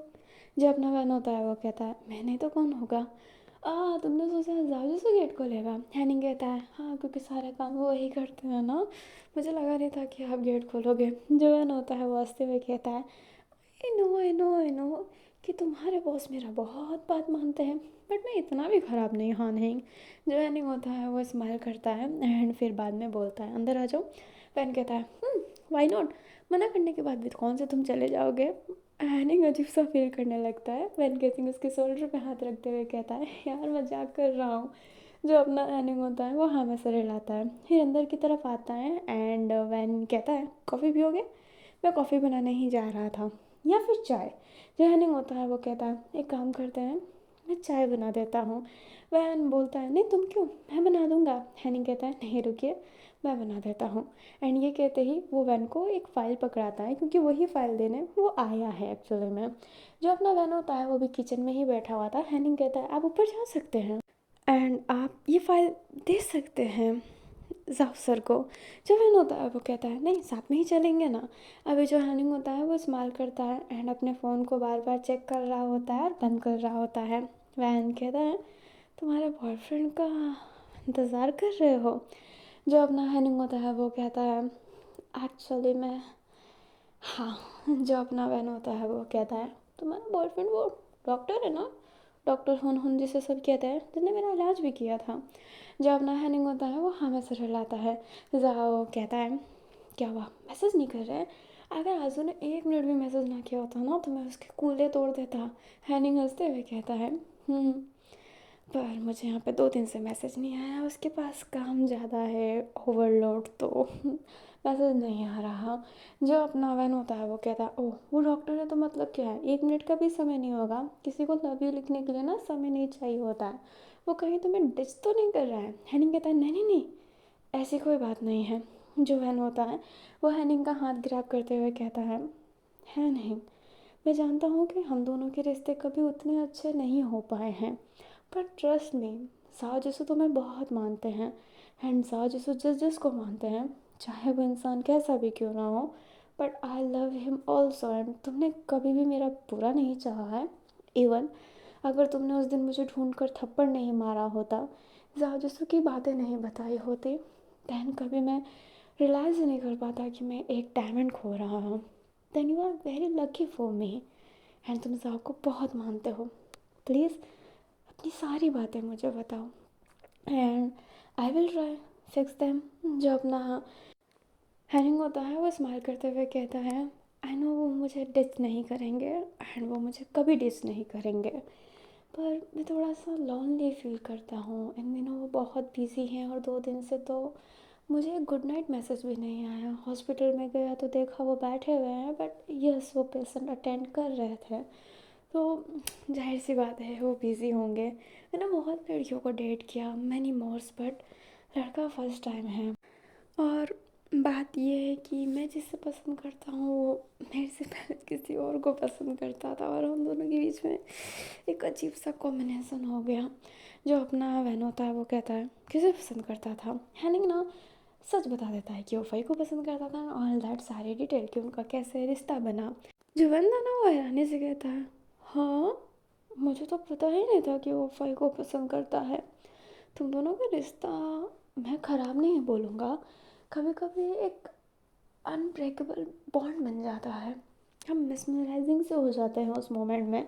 S1: जो अपना वैन होता है वो कहता है, मैं नहीं तो कौन होगा? तुमने सोचा जाओ से गेट खोलेगा? हैनिंग कहता है, हाँ क्योंकि सारे काम वो वही करते हैं ना, मुझे लगा नहीं था कि आप गेट खोलोगे। जो वैन होता है वो हंसते हुए कहता है, आई नो कि तुम्हारे बॉस मेरा बहुत बात मानते हैं बट मैं इतना भी ख़राब नहीं, हाँ नहीं। जो हैनिंग होता है वो स्माइल करता है एंड फिर बाद में बोलता है, अंदर आ जाओ। वैन कहता है, वाई नॉट, मना करने के बाद भी कौन से तुम चले जाओगे? हैनिंग अजीब सा फील करने लगता है। वैन गेसिंग उसके शोल्डर पे हाथ रखते हुए कहता है, यार मजाक कर रहा हूँ। जो अपना हैनिंग होता है वो हाँ में सर हिलाता है, फिर अंदर की तरफ आता है एंड वैन कहता है, कॉफ़ी पियोगे? मैं कॉफ़ी बनाने ही जा रहा था, या फिर चाय? जो हैनिंग होता है वो कहता है, एक काम करते हैं, मैं चाय बना देता हूँ। वैन बोलता है, नहीं तुम क्यों, मैं बना दूँगा। हैनिंग कहता है, नहीं रुकिए, मैं बना देता हूँ। एंड ये कहते ही वो वैन को एक फ़ाइल पकड़ाता है क्योंकि वही फ़ाइल देने वो आया है एक्चुअली में। जो अपना वैन होता है वो भी किचन में ही बैठा हुआ था। हैनिंग कहता है, आप ऊपर जा सकते हैं एंड आप ये फ़ाइल दे सकते हैं जाओ सर को। जो वैन होता है वो कहता है, नहीं साथ में ही चलेंगे ना। अभी जो हैनिंग होता है वो स्माइल करता है एंड अपने फ़ोन को बार बार चेक कर रहा होता है और बंद कर रहा होता है। वैन कहता है, तुम्हारे बॉयफ्रेंड का इंतज़ार कर रहे हो? जो अपना हैनिंग होता है वो कहता है, एक्चुअली मैं, हाँ। जो अपना वैन होता है वो कहता है, तुम्हारा बॉयफ्रेंड वो डॉक्टर है ना, डॉक्टर हुन हुन जिसे सब कहते हैं, जिसने मेरा इलाज भी किया था। जो अपना हैनिंग होता है वो हाँ में सर हिलाता है। जाओ कहता है, क्या हुआ, मैसेज नहीं कर रहे हैं? अगर आजू ने 1 मिनट भी मैसेज ना किया होता ना तो मैं उसके कूल्हे तोड़ देता। हैनिंग हंसते हुए कहता है, पर मुझे यहाँ पे 2 दिन से मैसेज नहीं आया, उसके पास काम ज़्यादा है, ओवरलोड, तो मैसेज नहीं आ रहा। जो अपना वैन होता है वो कहता है, ओह वो डॉक्टर है तो मतलब क्या है, 1 मिनट का भी समय नहीं होगा? किसी को लव यू लिखने के लिए ना समय नहीं चाहिए होता है, वो कहीं तुम्हें डिच तो नहीं कर रहा है? हैनिंग कहता है, नहीं नहीं नहीं, ऐसी कोई बात नहीं है। जो वैन होता है वो हैनिंग का हाथ ग्रैब करते हुए कहता है नहीं, मैं जानता हूँ कि हम दोनों के रिश्ते कभी उतने अच्छे नहीं हो पाए हैं, पर ट्रस्ट मी, साओ जिसो तुम्हें बहुत मानते हैं एंड साओ जिसो जिस को मानते हैं, चाहे वो इंसान कैसा भी क्यों ना हो, but I love him also. And तुमने कभी भी मेरा बुरा नहीं चाहा है। इवन अगर तुमने उस दिन मुझे ढूंढ कर थप्पड़ नहीं मारा होता, जाओ जिसो की बातें नहीं बताई होती, दैन कभी मैं रियलाइज़ नहीं कर पाता कि मैं एक डायमंड खो रहा हूँ। Then you are very lucky for me. And तुम जाओ को बहुत मानते हो, प्लीज़ अपनी सारी बातें मुझे बताओ and I will try fix them. जो अपना हैनिंग होता है वो स्माइल करते हुए कहता है, आई नो वो मुझे डिस नहीं करेंगे एंड वो मुझे कभी डिस नहीं करेंगे, पर मैं थोड़ा सा लॉन्ली फील करता हूँ। इन दिनों वो बहुत बिजी हैं और 2 दिन से तो मुझे गुड नाइट मैसेज भी नहीं आया। हॉस्पिटल में गया तो देखा वो बैठे हुए हैं, बट यस वो पेशेंट अटेंड कर रहे थे, तो जाहिर सी बात है वो बिज़ी होंगे। मैंने बहुत लड़कियों को डेट किया, मैनी मोर्स, बट लड़का फर्स्ट टाइम है। और बात ये है कि मैं जिससे पसंद करता हूँ वो मेरे से पहले किसी और को पसंद करता था, और हम दोनों के बीच में एक अजीब सा कॉम्बिनेशन हो गया। जो अपना बहन होता है वो कहता है किसे पसंद करता था, हैनिंग ना सच बता देता है कि वो फई को पसंद करता था, ऑल दैट सारी डिटेल कि उनका कैसे रिश्ता बना। जो बंदा ना वो हैरानी से कहता है हाँ मुझे तो पता ही नहीं था कि वो फई को पसंद करता है। तुम दोनों का रिश्ता मैं ख़राब नहीं बोलूँगा, कभी कभी एक अनब्रेकेबल बॉन्ड बन जाता है। हम मिसमराइजिंग से हो जाते हैं उस मोमेंट में,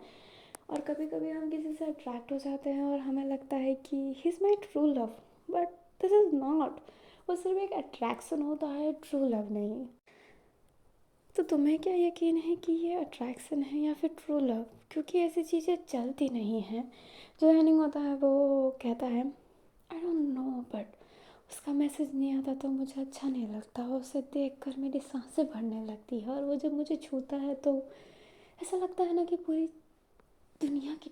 S1: और कभी कभी हम किसी से अट्रैक्ट हो जाते हैं और हमें लगता है कि he is my true love, but this is not. वो सिर्फ एक अट्रैक्शन होता है, ट्रू लव नहीं। तो तुम्हें क्या यकीन है कि ये अट्रैक्शन है या फिर ट्रू लव? क्योंकि ऐसी चीज़ें चलती नहीं हैं। जो हैनिंग होता है वो कहता है आई डोंट नो, बट उसका मैसेज नहीं आता तो मुझे अच्छा नहीं लगता, उसे देख कर मेरी सांसें भरने लगती है, और वो जब मुझे छूता है तो ऐसा लगता है ना कि पूरी दुनिया की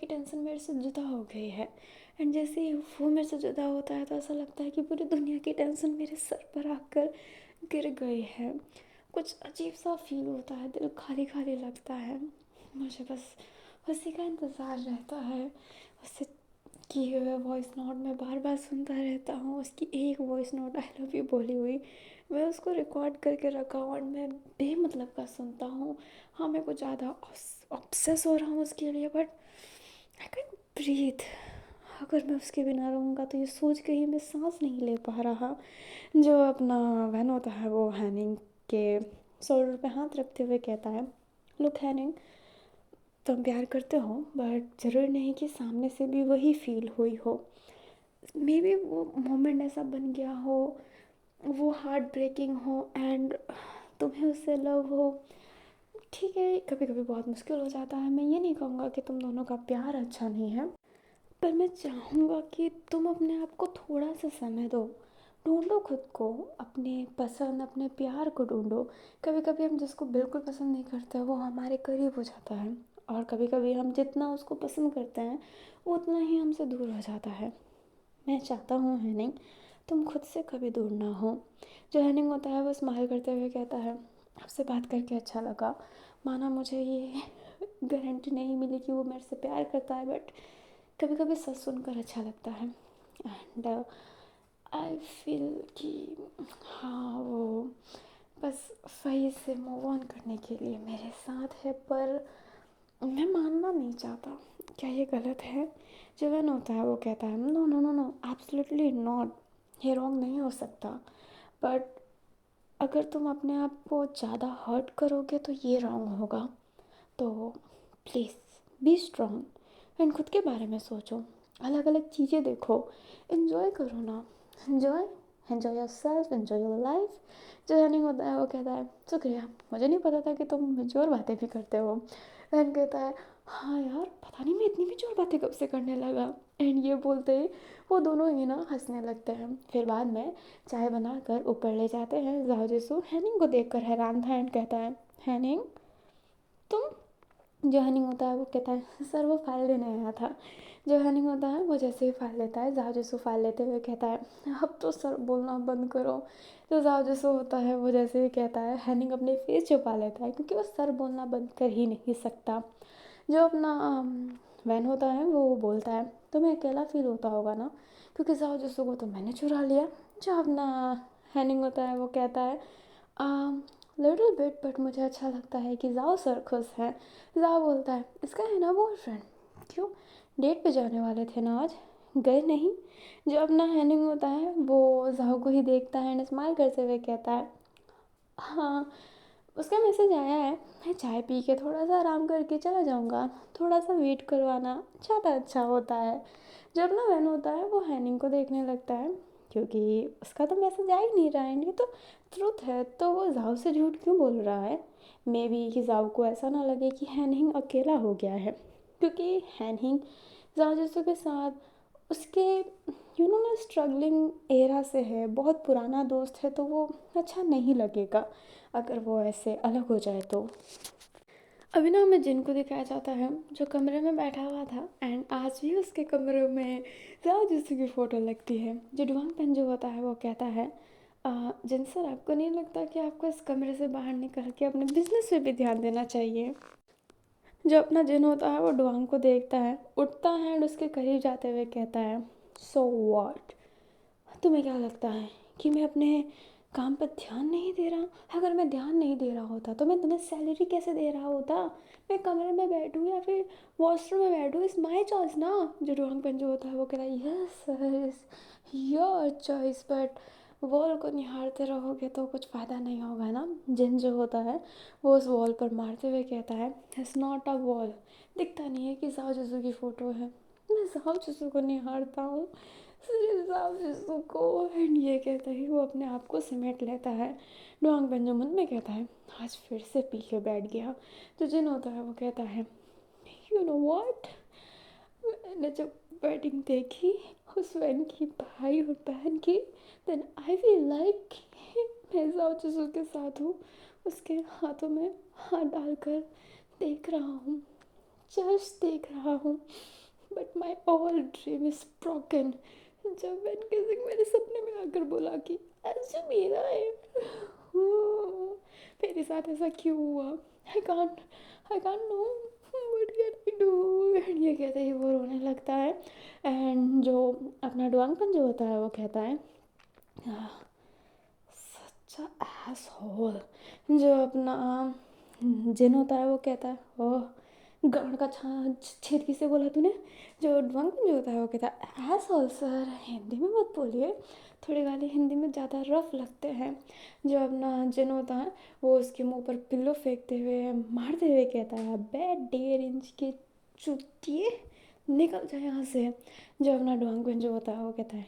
S1: टेंशन मेरे से जुदा हो गई है। एंड जैसे ही वो मेरे से जुदा होता है तो ऐसा लगता है कि पूरी दुनिया की टेंशन मेरे सर पर आकर गिर गई है। कुछ अजीब सा फील होता है, दिल खाली खाली लगता है। मुझे बस उसी का इंतज़ार रहता है। उससे किए हुए वॉइस नोट मैं बार बार सुनता रहता हूँ, उसकी एक voice note I love you बोली हुई मैं उसको रिकॉर्ड करके रखा हूँ और मैं बेमतलब का सुनता हूँ। हाँ मैं कुछ ज़्यादा ऑब्सेस हो रहा हूँ उसके लिए, बट आई कैन ब्रीथ। अगर मैं उसके बिना रहूँगा तो ये सोच के ही मैं सांस नहीं ले पा रहा। जो अपना बहन होता है वो हैनिंग के शोल्डर पे हाथ रखते हुए कहता है लुक हैनिंग, तुम प्यार करते हो बट ज़रूरी नहीं कि सामने से भी वही फील हुई हो। मे बी वो मोमेंट ऐसा बन गया हो, वो हार्ट ब्रेकिंग हो एंड तुम्हें उससे लव हो। ठीक है कभी कभी बहुत मुश्किल हो जाता है, मैं ये नहीं कहूँगा कि तुम दोनों का प्यार अच्छा नहीं है, पर मैं चाहूँगा कि तुम अपने आप को थोड़ा सा समय दो। ढूंढो खुद को, अपने पसंद अपने प्यार को ढूंढो। कभी कभी हम जिसको बिल्कुल पसंद नहीं करते वो हमारे करीब हो जाता है, और कभी कभी हम जितना उसको पसंद करते हैं वो उतना ही हमसे दूर हो जाता है। मैं चाहता हूँ हैनिंग तुम खुद से कभी दूर ना हो। जो हैनिंग होता है वो स्माइल करते हुए कहता है आपसे बात करके अच्छा लगा। माना मुझे ये गारंटी नहीं मिली कि वो मेरे से प्यार करता है, बट कभी कभी सच सुनकर अच्छा लगता है। एंड आई फील कि हाँ वो बस फही से मूव ऑन करने के लिए मेरे साथ है, पर मैं मानना नहीं चाहता। क्या ये गलत है? जो वैन होता है वो कहता है no no no no absolutely not, ये रॉन्ग नहीं हो सकता, बट अगर तुम अपने आप को ज़्यादा हर्ट करोगे तो ये रॉन्ग होगा। तो प्लीज़ बी स्ट्रॉन्ग एंड खुद के बारे में सोचो, अलग अलग चीज़ें देखो, इन्जॉय करो ना। Enjoy enjoy your self, enjoy your life. जो रनिंग होता है वो कहता है शुक्रिया, मुझे नहीं पता था कि तुम मेच्योर बातें भी करते हो। वैन कहता है हाँ यार पता नहीं मैं इतनी मेच्योर बातें कब से करने लगा। एंड ये बोलते ही वो दोनों ही ना हंसने लगते हैं। फिर बाद में चाय बनाकर ऊपर ले जाते हैं। जाओ जिसू हैनिंग को देखकर हैरान था एंड कहता है हैनिंग तुम। जो हनिंग होता है वो कहता है सर वो फाइल देने आया था। जो हनिंग होता है वो जैसे ही फाइल लेता है जाओ जसू फाइल लेते हुए कहता है अब तो सर बोलना बंद करो। जो जाओ जसू होता है वो जैसे ही कहता है हनिंग अपने फेस छुपा लेता है क्योंकि वो सर बोलना बंद कर ही नहीं सकता। जो अपना वैन होता है वो बोलता है तुम्हें अकेला फील होता होगा ना क्योंकि जाओ जसू को तो मैंने चुरा लिया। जो अपना हैनिंग होता है वो कहता है लिटिल बिट, बट मुझे अच्छा लगता है कि जाओ सर खुश है। जाओ बोलता है इसका है ना बॉयफ्रेंड, क्यों डेट पे जाने वाले थे ना आज, गए नहीं। जो अपना हैनिंग होता है वो जाओ को ही देखता है एंड स्माइल करते हुए कहता है हाँ उसका मैसेज आया है, मैं चाय पी के थोड़ा सा आराम करके चला जाऊँगा, थोड़ा सा वेट करवाना ज़्यादा अच्छा होता है। जब ना वैन होता है वो हैनिंग को देखने लगता है क्योंकि उसका तो मैसेज आ ही नहीं रहा है, ये तो ट्रुथ है, तो वो जाओ से झूठ क्यों बोल रहा है? मे बी कि जाओ को ऐसा ना लगे कि हैनहिंग अकेला हो गया है, क्योंकि हैनहिंग जाओ जैसो के साथ उसके ना स्ट्रगलिंग एरा से है, बहुत पुराना दोस्त है, तो वो अच्छा नहीं लगेगा अगर वो ऐसे अलग हो जाए तो। अभी ना हमें जिन को दिखाया जाता है जो कमरे में बैठा हुआ था, एंड आज भी उसके कमरे में जाओ जिसू की फ़ोटो लगती है। जो डुआंग पेन जो होता है वो कहता है, जिन सर आपको नहीं लगता कि आपको इस कमरे से बाहर निकल के अपने बिजनेस पे भी ध्यान देना चाहिए? जो अपना जिन होता है वो डुआंग को देखता है, उठता है एंड उसके करीब जाते हुए कहता है, सो वॉट, तुम्हें क्या लगता है कि मैं अपने काम पर ध्यान नहीं दे रहा? अगर मैं ध्यान नहीं दे रहा होता तो मैं तुम्हें सैलरी कैसे दे रहा होता? मैं कमरे में बैठूँ या फिर वॉशरूम में बैठूँ, इज़ माई चॉइस ना। जो डुआंग पेन जो होता है वो कह रहा है, yes sir, is your choice, but wall को निहारते रहोगे तो कुछ फ़ायदा नहीं होगा ना। जिन जो होता है वो उस वॉल पर मारते हुए कहता है, इट्स नॉट अ वॉल, दिखता नहीं है कि जाओ जसू की फ़ोटो है? मैं जाओ जसू को निहारता हूँ, सिर्फ जाओ जसू को। एंड ये कहते ही वो अपने आप को समेट लेता है। डुआंग बेंजामिन में कहता है, आज फिर से पी के बैठ गया। तो जिन होता है वो कहता है, यू नो व्हाट, मैंने जब वेडिंग देखी उस वैन की भाई और बहन की, देन आई फील लाइक मैं जाओ जसू के साथ हूँ, उसके हाथों में हाथ डालकर देख रहा हूँ, जस्ट देख रहा हूँ, but my all dream is broken. जब वैन किसिंग मेरे सपने में आकर बोला कि आज मेरा है, मेरे साथ ऐसा क्यों हुआ? I can't know, what can I do? And ये कहते ही वो रोने लगता है। एंड जो अपना डुआंगपन जो होता है वो कहता है, सच एस होल। जो अपना जिन होता है वो कहता है, ओह गांड का छेद किसे बोला तूने? जो डुआंगपन जो होता है वो कहता है, एस होल सर, हिंदी में मत बोलिए, थोड़ी गाली हिंदी में ज़्यादा रफ लगते हैं। जो अपना जिन होता है वो उसके मुंह पर पिल्लो फेंकते हुए मारते हुए कहता है, बैड 1.5 इंच के चुतिए, निकल जाए यहाँ से। जो अपना डुआंगपन जो होता है वो कहता है,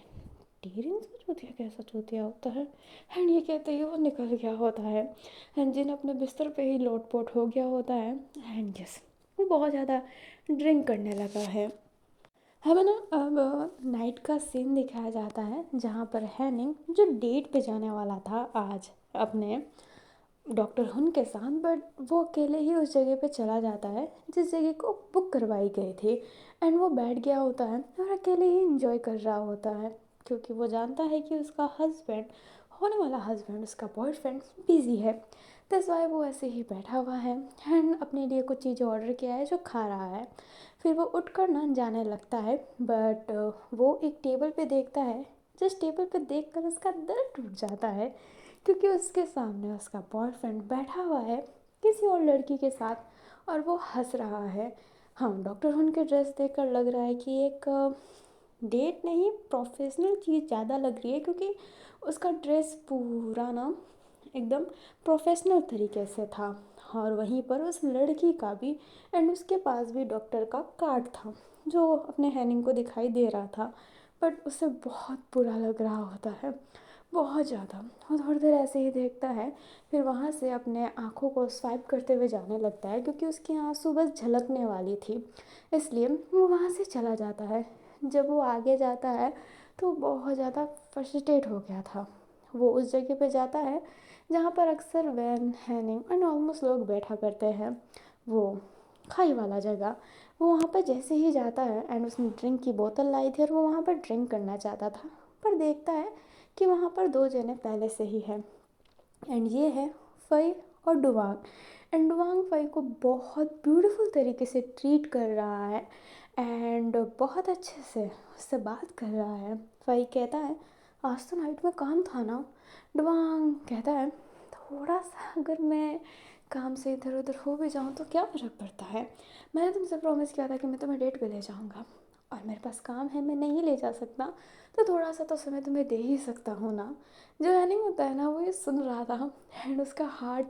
S1: 1.5 इंच का चूतिया कैसा चूतिया होता है? एंड ये कहते ही वो निकल गया होता है। एंड जिन अपने बिस्तर पे ही लोटपोट हो गया होता है। एंड यस, वो बहुत ज़्यादा ड्रिंक करने लगा है। हमें ना अब नाइट का सीन दिखाया जाता है जहाँ पर हैनिंग जो डेट पे जाने वाला था आज अपने डॉक्टर हुन के साथ, बट वो अकेले ही उस जगह पे चला जाता है जिस जगह को बुक करवाई गई थी। एंड वो बैठ गया होता है और अकेले ही इंजॉय कर रहा होता है, क्योंकि वो जानता है कि उसका हस्बैंड, होने वाला हस्बैंड, उसका बॉयफ्रेंड बिज़ी है। दैट्स वाई वो ऐसे ही बैठा हुआ है एंड अपने लिए कुछ चीज़ें ऑर्डर किया है जो खा रहा है। फिर वो उठ कर ना जाने लगता है, बट वो एक टेबल पे देखता है, जिस टेबल पे देख कर उसका दिल टूट जाता है, क्योंकि उसके सामने उसका बॉयफ्रेंड बैठा हुआ है किसी और लड़की के साथ और वो हंस रहा है। हाँ, डॉक्टर हुन के ड्रेस देखकर लग रहा है कि एक डेट नहीं, प्रोफेशनल चीज़ ज़्यादा लग रही है, क्योंकि उसका ड्रेस पूरा ना एकदम प्रोफेशनल तरीके से था। और वहीं पर उस लड़की का भी, एंड उसके पास भी डॉक्टर का कार्ड था जो अपने हैनिंग को दिखाई दे रहा था, बट उसे बहुत बुरा लग रहा होता है, बहुत ज़्यादा। वो थोड़ी देर ऐसे ही देखता है, फिर वहाँ से अपने आँखों को स्वाइप करते हुए जाने लगता है, क्योंकि उसकी आंसू बस झलकने वाली थी, इसलिए वो वहाँ से चला जाता है। जब वो आगे जाता है तो बहुत ज़्यादा फ्रस्ट्रेट हो गया था। वो उस जगह पे जाता है जहाँ पर अक्सर वैन, हैनिंग एंड ऑलमोस्ट लोग बैठा करते हैं, वो खाई वाला जगह। वो वहाँ पर जैसे ही जाता है एंड उसने ड्रिंक की बोतल लाई थी और वो वहाँ पर ड्रिंक करना चाहता था, पर देखता है कि वहाँ पर 2 जने पहले से ही हैं, एंड ये है फ़ई और डुवांग। एंड डुवांग फ़ई को बहुत ब्यूटीफुल तरीके से ट्रीट कर रहा है एंड बहुत अच्छे से उससे बात कर रहा है। फ़ई कहता है, आज तो नाइट में काम था ना? डुवांग कहता है, थोड़ा सा अगर मैं काम से इधर उधर हो भी जाऊँ तो क्या फ़र्क पड़ता है? मैंने तुमसे प्रॉमिस किया था कि मैं तुम्हें डेट पे ले जाऊँगा, और मेरे पास काम है, मैं नहीं ले जा सकता, तो थोड़ा सा तो समय तुम्हें दे ही सकता हूँ ना। जो हैनिंग होता है ना वो ये सुन रहा था एंड उसका हार्ट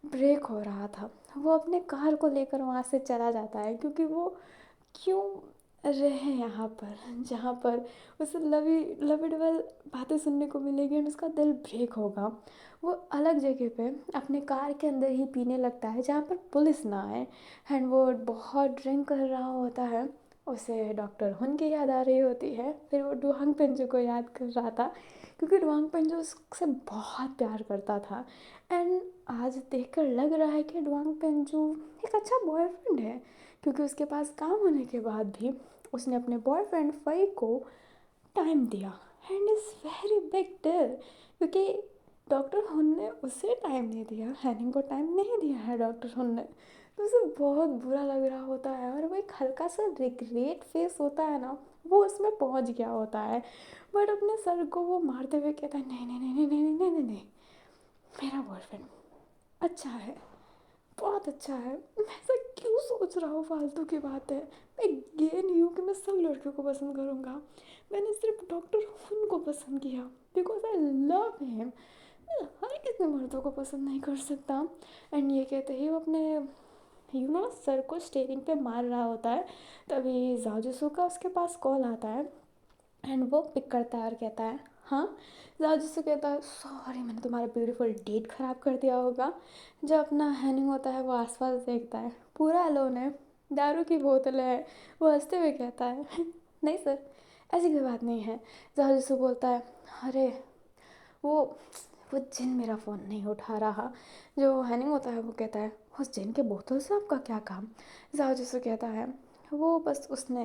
S1: ब्रेक हो रहा था। वो अपने कार को लेकर वहाँ से चला जाता है, क्योंकि वो क्यों रहे यहाँ पर, जहाँ पर उसे लविडबल बातें सुनने को मिलेगी एंड उसका दिल ब्रेक होगा। वो अलग जगह पे अपने कार के अंदर ही पीने लगता है जहाँ पर पुलिस ना आए। एंड वो बहुत ड्रिंक कर रहा होता है। उसे डॉक्टर हुन की याद आ रही होती है। फिर वो डुआंग पेंजू को याद कर रहा था क्योंकि डुआंग पेंजू उससे बहुत प्यार करता था। एंड आज देखकर लग रहा है कि डुआंग पेंजू एक अच्छा बॉयफ्रेंड है, क्योंकि उसके पास काम होने के बाद भी उसने अपने बॉयफ्रेंड फई को टाइम दिया। And is very big deal, क्योंकि डॉक्टर हुन ने उसे टाइम नहीं दिया, हैनिंग को टाइम नहीं दिया है डॉक्टर हुन ने। तो उसे बहुत बुरा लग रहा होता है और वो एक हल्का सा रिग्रेट फेस होता है ना, वो उसमें पहुंच गया होता है। बट अपने सर को वो मारते हुए कहता है, नहीं नहीं नहीं नहीं नहीं नहीं नहीं नहीं, मेरा बॉयफ्रेंड अच्छा है, बहुत अच्छा है। मैं ऐसा क्यों सोच रहा हूँ, फालतू की बात है। मैं ये नहीं हूँ कि मैं सब लड़कियों को पसंद करूँगा। मैंने सिर्फ डॉक्टर हुन को पसंद किया बिकॉज आई लव हिम। मैं हर किसी मर्दों को पसंद नहीं कर सकता। एंड ये कहते ही वो अपने सर को स्टेयरिंग पे मार रहा होता है। तभी जाओ का उसके पास कॉल आता है एंड वो पिक करता है और कहता है, हाँ। जाओ कहता है, सॉरी मैंने तुम्हारा ब्यूटीफुल डेट ख़राब कर दिया होगा। जब अपना हैनिंग होता है वो आसपास देखता है, पूरा अलोन है, दारू की बोतल है। वो हंसते हुए कहता है, नहीं सर, ऐसी कोई बात नहीं है। जाओ बोलता है, अरे वो वो जिन मेरा फ़ोन नहीं उठा रहा। जो हैनिंग होता है वो कहता है, उस जिन के बोतल से आपका क्या काम। जाओ कहता है, वो बस उसने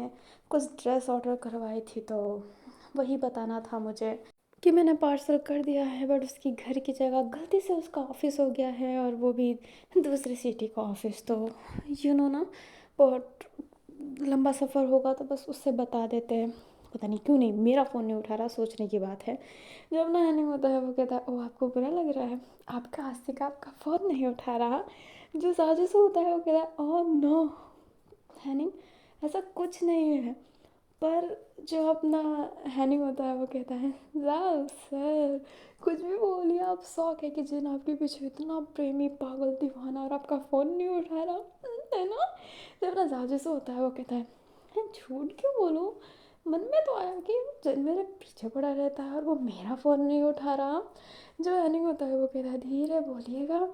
S1: कुछ ड्रेस ऑर्डर करवाई थी तो वही बताना था मुझे कि मैंने पार्सल कर दिया है, बट उसकी घर की जगह गलती से उसका ऑफिस हो गया है और वो भी दूसरी सिटी का ऑफिस। तो ना बहुत लंबा सफ़र होगा तो बस उससे बता देते हैं। पता नहीं क्यों नहीं मेरा फ़ोन नहीं उठा रहा, सोचने की बात है। जब ना हैनिंग होता है वो कहता है, ओ आपको बुरा लग रहा है, आपका आस्तिक आपका फ़ोन नहीं उठा रहा। जो साजिश होता है वो कहता है, ओह नो हैनिंग, ऐसा कुछ नहीं है। पर जो अपना हैनिंग होता है वो कहता है, जाओ सर, कुछ भी बोलिए, आप शौक है कि जिन आपके पीछे इतना प्रेमी पागल दीवाना और आपका फ़ोन नहीं उठा रहा है ना। जब ना जाओ जैसे होता है वो कहता है, "मैं झूठ क्यों बोलूँ, मन में तो आया कि जिन मेरे पीछे पड़ा रहता है और वो मेरा फ़ोन नहीं उठा रहा। जो हैनिंग होता है वो कहता है, धीरे बोलिएगा,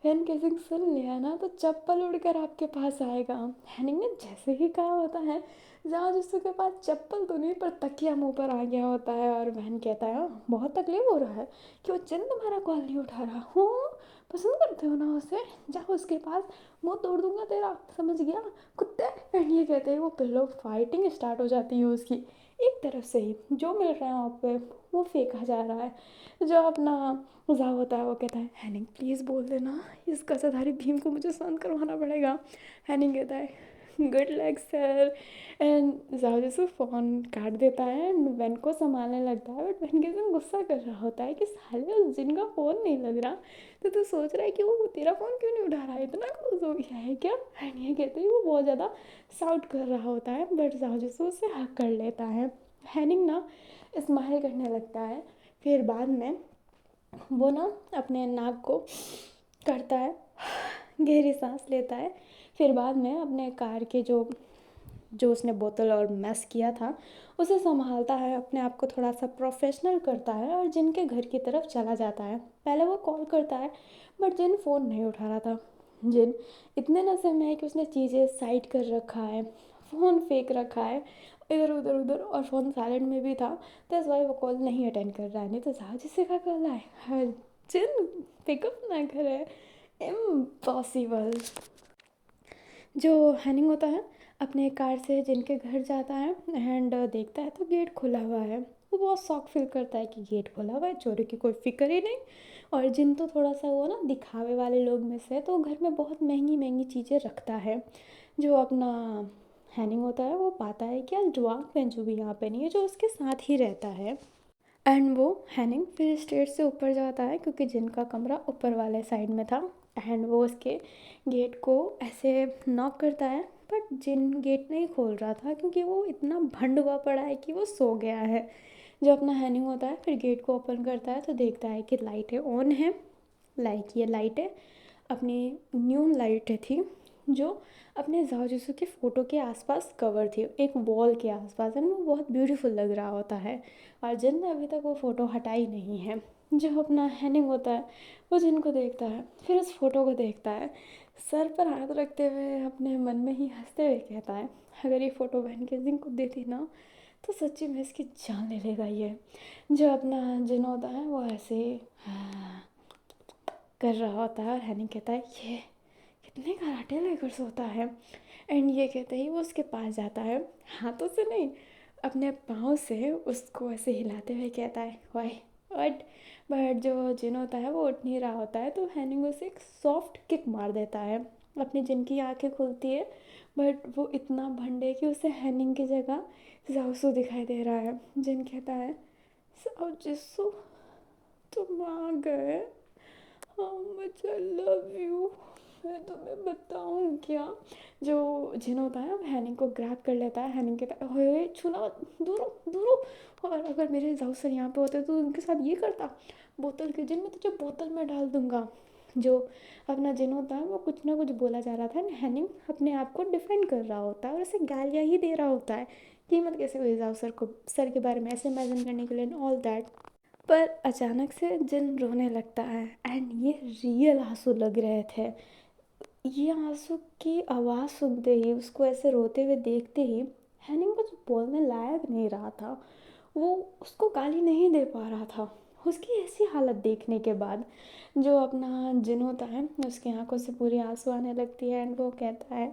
S1: हैंड किसिंग सुन लिया ना तो चप्पल उड़कर आपके पास आएगा। हैनिंग ने जैसे ही कहा होता है, जहाँ जिसके के पास चप्पल तो नहीं पर तकिया मुंह पर आ गया होता है और बहन कहता है, "हाँ, बहुत तकलीफ हो रहा है कि वो जिन तुम्हारा कॉल नहीं उठा रहा हो, पसंद करते हो ना उसे, जाओ उसके पास, मुंह तोड़ दूंगा तेरा, समझ गया कुत्ते।" एंड ये कहते हैं वो पिल्लो फाइटिंग स्टार्ट हो जाती है उसकी। एक तरफ से ही जो मिल रहा है वहाँ पे वो फेंका जा रहा है। जो अपना जाव होता है वो कहता है, हैनिंग प्लीज़ बोल देना, इस कसरधारी भीम को मुझे शांत करवाना पड़ेगा। हैनिंग कहता है, गुड लक सर। एंड जाओ जैसे फ़ोन काट देता है एंड वेन को संभालने लगता है, बट वेन के साथ गुस्सा कर रहा होता है कि साले उस जिनका फ़ोन नहीं लग रहा, तो तू सोच रहा है कि वो तेरा फ़ोन क्यों नहीं उठा रहा है, इतना क्लोज हो गया है क्या। एंड ये कहते हैं वो बहुत ज़्यादा साउट कर रहा होता है, बट जाओ जैसे उससे हक कर लेता है। हैनिंग ना स्माइल करने लगता है। फिर बाद में वो ना अपने नाक को करता है, गहरी सांस लेता है। फिर बाद में अपने कार के जो जो उसने बोतल और मैस किया था उसे संभालता है, अपने आप को थोड़ा सा प्रोफेशनल करता है और जिन के घर की तरफ चला जाता है। पहले वो कॉल करता है बट जिन फ़ोन नहीं उठा रहा था। जिन इतने नशे में है कि उसने चीज़ें साइड कर रखा है, फ़ोन फेंक रखा है इधर उधर उधर, और फ़ोन साइलेंट में भी था, तो इस बार वो कॉल नहीं अटेंड कर रहा है। नहीं तो साहब जिससे का कॉल है, हर जिन पिकअप ना करे, इम्पॉसिबल। जो हैनिंग होता है अपने कार से जिनके घर जाता है एंड देखता है तो गेट खुला हुआ है। वो बहुत शौक फील करता है कि गेट खुला हुआ है, चोरी की कोई फिक्र ही नहीं। और जिन तो थोड़ा सा वो ना दिखावे वाले लोग में से, तो घर में बहुत महंगी महंगी चीज़ें रखता है। जो अपना हैनिंग होता है वो पाता है कि आज डुआंग पेंजू भी यहाँ पे नहीं है जो उसके साथ ही रहता है। एंड वो हैनिंग फिर स्टेज से ऊपर जाता है क्योंकि जिनका कमरा ऊपर वाले साइड में था। एंड वो उसके गेट को ऐसे नॉक करता है, बट जिन गेट नहीं खोल रहा था क्योंकि वो इतना भंड हुआ पड़ा है कि वो सो गया है। जो अपना हैनिंग होता है फिर गेट को ओपन करता है तो देखता है कि लाइटें ऑन है। लाइक ये लाइटें अपनी न्यू लाइटें थी जो अपने जाओ जिसू के फ़ोटो के आसपास कवर थी, एक वॉल के आसपास, एंड वो बहुत ब्यूटीफुल लग रहा होता है। और जिन ने अभी तक वो फ़ोटो हटाई नहीं है, जो अपना हैनिंग होता है वो जिन को देखता है, फिर उस फोटो को देखता है, सर पर हाथ रखते हुए अपने मन में ही हंसते हुए कहता है, अगर ये फ़ोटो वैन केजिंग को देती ना तो सच्ची में इसकी जान ले लेगा ये। जो अपना जिन होता है वो ऐसे कर रहा होता है, और हैनिंग कहता है ये कितने कराटे लेकर सोता है। एंड ये कहते ही वो उसके पास जाता है, हाथों से नहीं अपने पाँव से उसको ऐसे हिलाते हुए कहता है वाई बट बट जो जिन होता है वो उठ नहीं रहा होता है, तो हैनिंग उसे एक सॉफ्ट किक मार देता है। अपनी जिन की आंखें खुलती है, बट वो इतना भंडे कि उसे हैनिंग की जगह जाओसू दिखाई दे रहा है। जिन कहता है साओ जिसू तुम आ गए, हाँ मुझे लव यू, मैं तुम्हें बताऊँ क्या। जो जिन होता है वो हैनिंग को ग्रैब कर लेता है, हैनिंग कहता है ओए छूना मत, दूर हो दूर हो, और अगर मेरे जाऊ सर यहाँ पे होते तो उनके साथ ये करता, बोतल के जिन मैं तुझे बोतल में डाल दूंगा। जो अपना जिन होता है वो कुछ ना कुछ बोला जा रहा था, हैनिंग अपने आप को डिफेंड कर रहा होता है और उसे गालियाँ ही दे रहा होता है कीमत कैसे हुई जाओ सर को, सर के बारे में ऐसे इमेजिन करने के लिए ऑल दैट। पर अचानक से जिन रोने लगता है, एंड ये रियल आंसू लग रहे थे। ये आंसू की आवाज़ सुनते ही, उसको ऐसे रोते हुए देखते ही, हैनिंग कुछ बोलने लायक नहीं रहा था। वो उसको गाली नहीं दे पा रहा था उसकी ऐसी हालत देखने के बाद। जो अपना जिन होता है उसकी आंखों से पूरी आंसू आने लगती है, एंड वो कहता है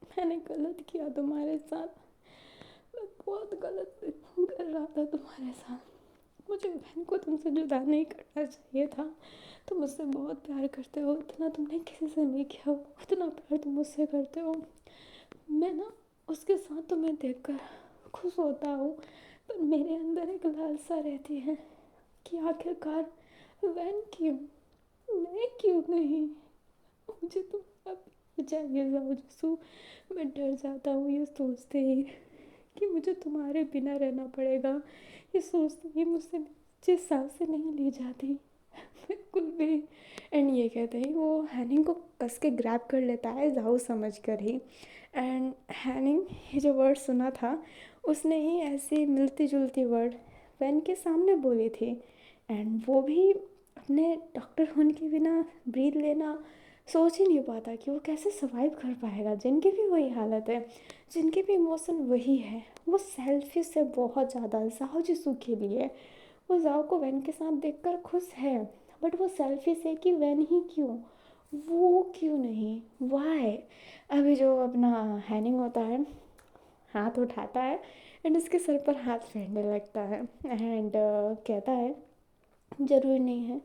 S1: मैंने गलत किया तुम्हारे साथ, मैं बहुत गलत कर रहा था तुम्हारे साथ, मुझे बहन को तुमसे जुदा नहीं करना चाहिए था। तुम मुझसे बहुत प्यार करते हो, इतना तुमने किसी से नहीं किया हो, उतना प्यार तुम मुझसे करते हो। मैं ना उसके साथ तुम्हें देखकर खुश होता हूँ, पर मेरे अंदर एक लालसा रहती है कि आखिरकार वैन क्यों, मैं क्यों नहीं, मुझे तुम अब चाहिए जाओ जसू। मैं डर जाता हूँ ये सोचते ही कि मुझे तुम्हारे बिना रहना पड़ेगा, ये सोचते ही मुझसे जिस सांसें नहीं ली जाती बिल्कुल भी। एंड ये कहते ही वो हैनिंग को कस के ग्रैब कर लेता है जाओ समझ कर ही। एंड हैनिंग ये जो वर्ड सुना था उसने ही ऐसी मिलती जुलती वर्ड वैन के सामने बोली थी, एंड वो भी अपने डॉक्टर होने के बिना ब्रीथ लेना सोच ही नहीं पाता कि वो कैसे सर्वाइव कर पाएगा। जिनकी भी वही हालत है, जिनके भी इमोशन वही है, वो सेल्फिश है बहुत ज़्यादा जाओ जिसू के लिए। वो जाओ को वैन के साथ देखकर खुश है, बट वो सेल्फिश है कि वैन ही क्यों, वो क्यों नहीं, वाई। अभी जो अपना हैनिंग होता है हाथ उठाता है एंड उसके सर पर हाथ फेरने लगता है, एंड कहता है ज़रूरी नहीं है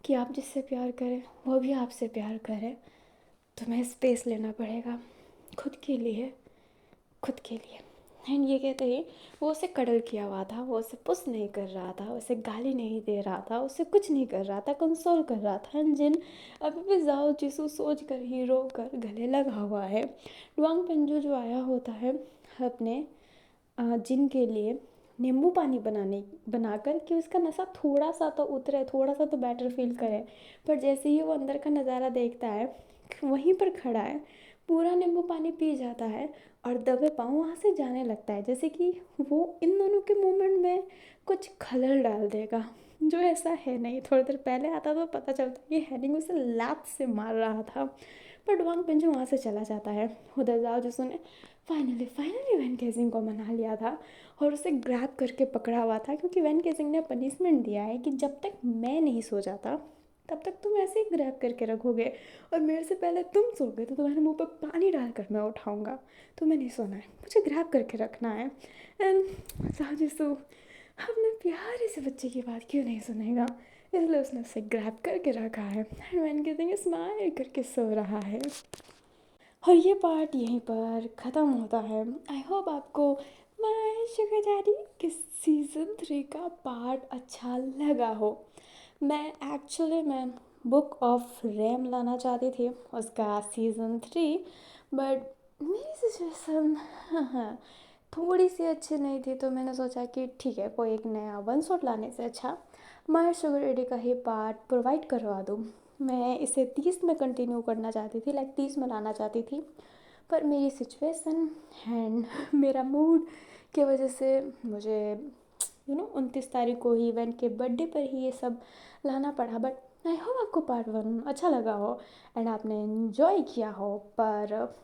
S1: कि आप जिससे प्यार करें वो भी आपसे प्यार करे, तुम्हें स्पेस लेना पड़ेगा खुद के लिए, खुद के लिए। एंड ये कहते ही वो उसे कडल किया हुआ था, वो उसे पुश नहीं कर रहा था, उसे गाली नहीं दे रहा था, उसे कुछ नहीं कर रहा था, कंसोल कर रहा था। जिन अभी भी जाओ जिसू सोच कर ही रो कर गले लगा हुआ है। डुआंग पेंजो जो आया होता है अपने जिन के लिए नींबू पानी बनाकर कि उसका नशा थोड़ा सा तो उतरे, थोड़ा सा तो बेटर फील करे। पर जैसे ही वो अंदर का नज़ारा देखता है, वहीं पर खड़ा है, पूरा नींबू पानी पी जाता है और दबे पाँव वहाँ से जाने लगता है, जैसे कि वो इन दोनों के मूवमेंट में कुछ खलल डाल देगा, जो ऐसा है नहीं। थोड़ी देर पहले आता तो पता चलता कि हैनिंग उसे लात से मार रहा था, पर डुआंग पेंजो वहाँ से चला जाता है। उधर जाओ जिसने फाइनली फाइनली वैन केजिंग को मना लिया था और उसे ग्रैब करके पकड़ा हुआ था, क्योंकि वैन केजिंग ने पनिशमेंट दिया है कि जब तक मैं नहीं सो जाता तब तक तुम ऐसे ही ग्रैब करके रखोगे, और मेरे से पहले तुम सोगे तो तुम्हारे मुंह पर पानी डालकर मैं उठाऊंगा। तुम्हें नहीं सोना है, मुझे ग्रैब करके रखना है। एंड साजिशु अपने प्यारे से बच्चे की बात क्यों नहीं सुनेगा, इसलिए उसने उसे ग्रैब करके रखा है। एंड वैन केजिंग स्माइल करके सो रहा है। और ये पार्ट यहीं पर ख़त्म होता है। आई होप आपको माय शुगर डैडी के सीज़न 3 का पार्ट अच्छा लगा हो। मैं बुक ऑफ रैम लाना चाहती थी उसका सीज़न 3, बट मेरी सिचुएशन थोड़ी सी अच्छी नहीं थी, तो मैंने सोचा कि ठीक है कोई एक नया वन शॉट लाने से अच्छा माय शुगर डैडी का ही पार्ट प्रोवाइड करवा दूँ। मैं इसे 30 में कंटिन्यू करना चाहती थी, लाइक 30 में लाना चाहती थी, पर मेरी सिचुएशन एंड मेरा मूड की वजह से मुझे 29 तारीख को ही इवेंट के बर्थडे पर ही ये सब लाना पड़ा। बट आई होप आपको पार्ट 1 अच्छा लगा हो एंड आपने इन्जॉय किया हो। पर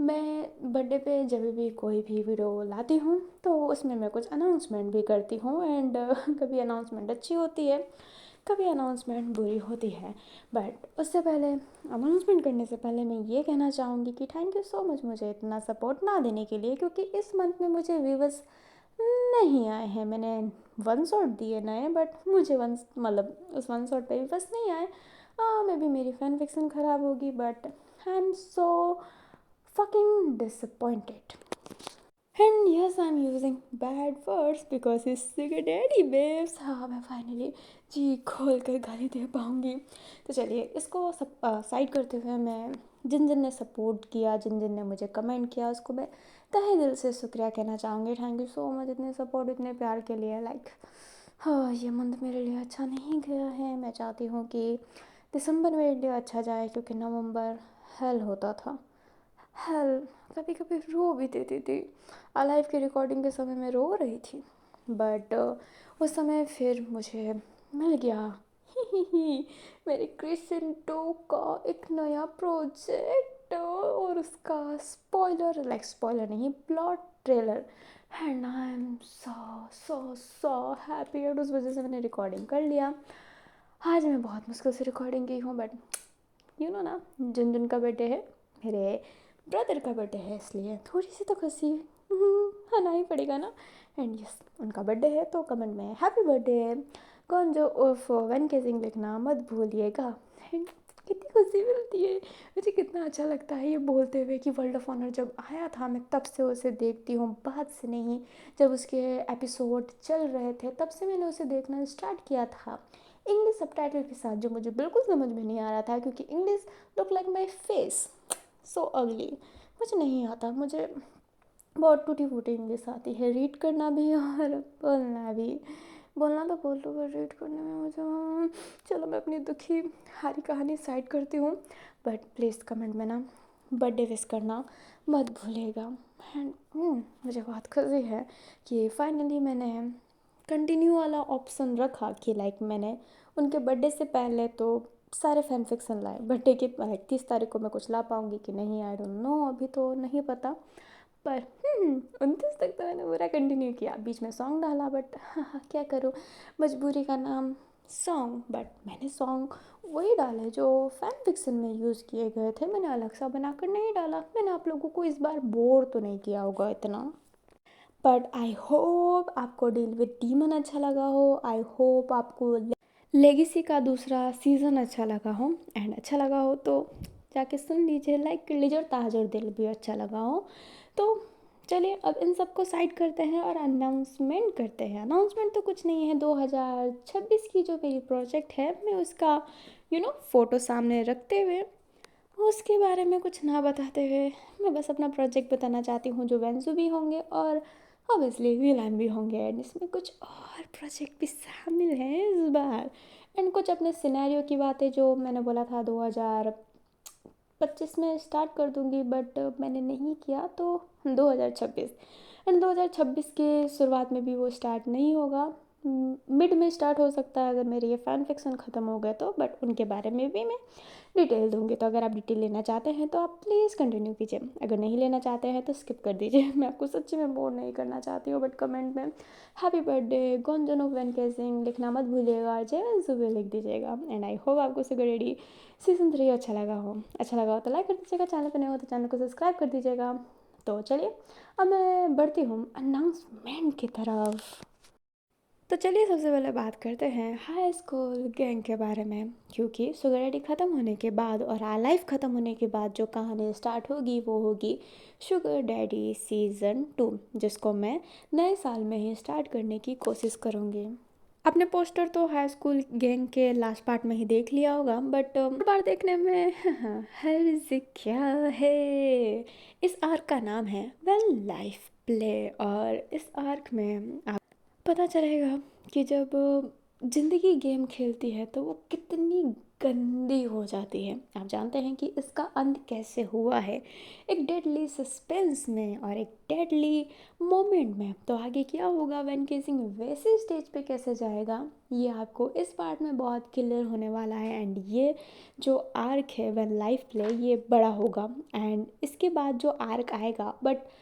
S1: मैं बर्थडे पे जब भी कोई भी वीडियो लाती हूँ तो उसमें मैं कुछ अनाउंसमेंट भी करती हूँ एंड कभी अनाउंसमेंट अच्छी होती है, कभी अनाउंसमेंट बुरी होती है। बट उससे पहले, अनाउंसमेंट करने से पहले मैं ये कहना चाहूँगी कि थैंक यू सो मच मुझे इतना सपोर्ट ना देने के लिए, क्योंकि इस मंथ में मुझे व्यूवर्स नहीं आए हैं। मैंने 1 शॉट दिए नए, बट मुझे उस 1 शॉट पे व्यूवर्स नहीं आए। मे बी मेरी फैन फिक्सन ख़राब होगी, but I am so fucking disappointed. And yes, I'm using bad words because he's sugar daddy babes. हाँ, मैं फाइनली जी खोल कर गाली दे पाऊँगी। तो चलिए इसको सब साइड करते हुए, मैं जिन जिन ने सपोर्ट किया, जिन जिन ने मुझे कमेंट किया, उसको मैं तहे दिल से शुक्रिया कहना चाहूँगी। थैंक यू सो मच इतने सपोर्ट, इतने प्यार के लिए। लाइक हाँ, ये मंथ मेरे लिए अच्छा नहीं गया है। मैं चाहती हूँ कि दिसंबर मेरे लिए अच्छा जाए, क्योंकि नवंबर हेल होता था। हेल कभी कभी रो भी देती थी। लाइव की रिकॉर्डिंग के समय मैं रो रही थी, बट उस समय फिर मुझे मिल गया ही मेरे क्रिसेंटो का एक नया प्रोजेक्ट और उसका स्पॉइलर नहीं, plot trailer. And I am so so so happy. And उस वजह से मैंने रिकॉर्डिंग कर लिया। आज मैं बहुत मुश्किल से रिकॉर्डिंग की हूँ, बट ना जिन जिन का बर्थडे है, मेरे ब्रदर का बर्थडे है, इसलिए थोड़ी सी तो खुशी आना ही पड़ेगा ना। एंड यस, उनका बर्थडे है तो कमेंट में हैप्पी बर्थडे है कौन जो उफ वन केजिंग लिखना मत भूलिएगा। एंड कितनी खुशी मिलती है मुझे, कितना अच्छा लगता है ये बोलते हुए कि वर्ल्ड ऑफ ऑनर जब आया था, मैं तब से उसे देखती हूँ, बाद से नहीं। जब उसके एपिसोड चल रहे थे तब से मैंने उसे देखना स्टार्ट किया था, इंग्लिश सबटाइटल के साथ, जो मुझे बिल्कुल समझ में नहीं आ रहा था, क्योंकि English look like my face so अगली। मुझे नहीं आता, मुझे बहुत टूटी फूटी इंग्लिश आती है, रीड करना भी और बोलना भी। बोलना तो बोल दो, पर रीड करने में मुझे चलो मैं अपनी दुखी हारी कहानी साइड करती हूँ। बट प्लीज़ कमेंट में ना बर्थडे विश करना मत भूलिएगा। एंड मुझे बहुत खुशी है कि फाइनली मैंने कंटिन्यू वाला ऑप्शन रखा, कि लाइक मैंने उनके बर्थडे से पहले तो सारे फैन फिक्सन लाए। बर्थडे के लाइक 30 तारीख को मैं कुछ ला पाऊँगी कि नहीं, आई डोंट नो, अभी तो नहीं पता। पर 29 तक तो मैंने पूरा कंटिन्यू किया। बीच में सॉन्ग डाला, बट हाँ क्या करूँ, मजबूरी का नाम सॉन्ग। बट मैंने सॉन्ग वही डाले जो फैन फिक्सन में यूज़ किए गए थे, मैंने अलग सा बनाकर नहीं डाला। मैंने आप लोगों को इस बार बोर तो नहीं किया होगा इतना। बट आई होप आपको डील विद डीमन अच्छा लगा हो। आई होप आपको लेगेसी का दूसरा सीज़न अच्छा लगा हो। एंड अच्छा लगा हो तो जाके सुन लीजिए, लाइक कर लीजिए। और ताजर दिल भी अच्छा लगा हो तो चलिए अब इन सबको साइड करते हैं और अनाउंसमेंट करते हैं। अनाउंसमेंट तो कुछ नहीं है, 2026 की जो मेरी प्रोजेक्ट है, मैं उसका फ़ोटो सामने रखते हुए, उसके बारे में कुछ ना बताते हुए, मैं बस अपना प्रोजेक्ट बताना चाहती हूँ, जो वेंसू भी होंगे और ऑब्वियसली विलान भी होंगे। एंड इसमें कुछ और प्रोजेक्ट भी शामिल हैं इस बार। एंड कुछ अपने सिनेरियो की बातें, जो मैंने बोला था 2025 में स्टार्ट कर दूँगी, बट मैंने नहीं किया, तो 2026। एंड 2026 के शुरुआत में भी वो स्टार्ट नहीं होगा, मिड में स्टार्ट हो सकता है अगर मेरे ये फ़ैन फिक्सन ख़त्म हो गए तो। बट उनके बारे में भी मैं डिटेल दूँगी, तो अगर आप डिटेल लेना चाहते हैं तो आप प्लीज़ कंटिन्यू कीजिए, अगर नहीं लेना चाहते हैं तो स्किप कर दीजिए। मैं आपको सच्ची में बोर नहीं करना चाहती हूँ। बट कमेंट में हैप्पी बर्थडे गोंजन ऑफ वैन केसिंग लिखना मत भूलिएगा, जय सुबह लिख दीजिएगा। एंड आई होप आपको सुगर डैडी सीज़न 3 अच्छा लगा हो। अच्छा लगा हो तो लाइक कर दीजिएगा, चैनल पर नहीं हो तो चैनल को सब्सक्राइब कर दीजिएगा। तो चलिए अब मैं बढ़ती हूँ अनाउंसमेंट की तरफ। तो चलिए सबसे पहले बात करते हैं हाई स्कूल गैंग के बारे में, क्योंकि शुगर डैडी ख़त्म होने के बाद और आ लाइफ ख़त्म होने के बाद जो कहानी स्टार्ट होगी वो होगी शुगर डैडी सीज़न 2, जिसको मैं नए साल में ही स्टार्ट करने की कोशिश करूँगी। आपने पोस्टर तो हाई स्कूल गैंग के लास्ट पार्ट में ही देख लिया होगा, बट बार देखने में हर्ज क्या है। इस आर्क का नाम है वेल लाइफ प्ले, और इस आर्क में आप पता चलेगा कि जब ज़िंदगी गेम खेलती है तो वो कितनी गंदी हो जाती है। आप जानते हैं कि इसका अंत कैसे हुआ है, एक डेडली सस्पेंस में और एक डेडली मोमेंट में। तो आगे क्या होगा, वैन केसिंग वैसे स्टेज पे कैसे जाएगा, ये आपको इस पार्ट में बहुत क्लियर होने वाला है। एंड ये जो आर्क है वैन लाइफ प्ले, ये बड़ा होगा। एंड इसके बाद जो आर्क आएगा, बट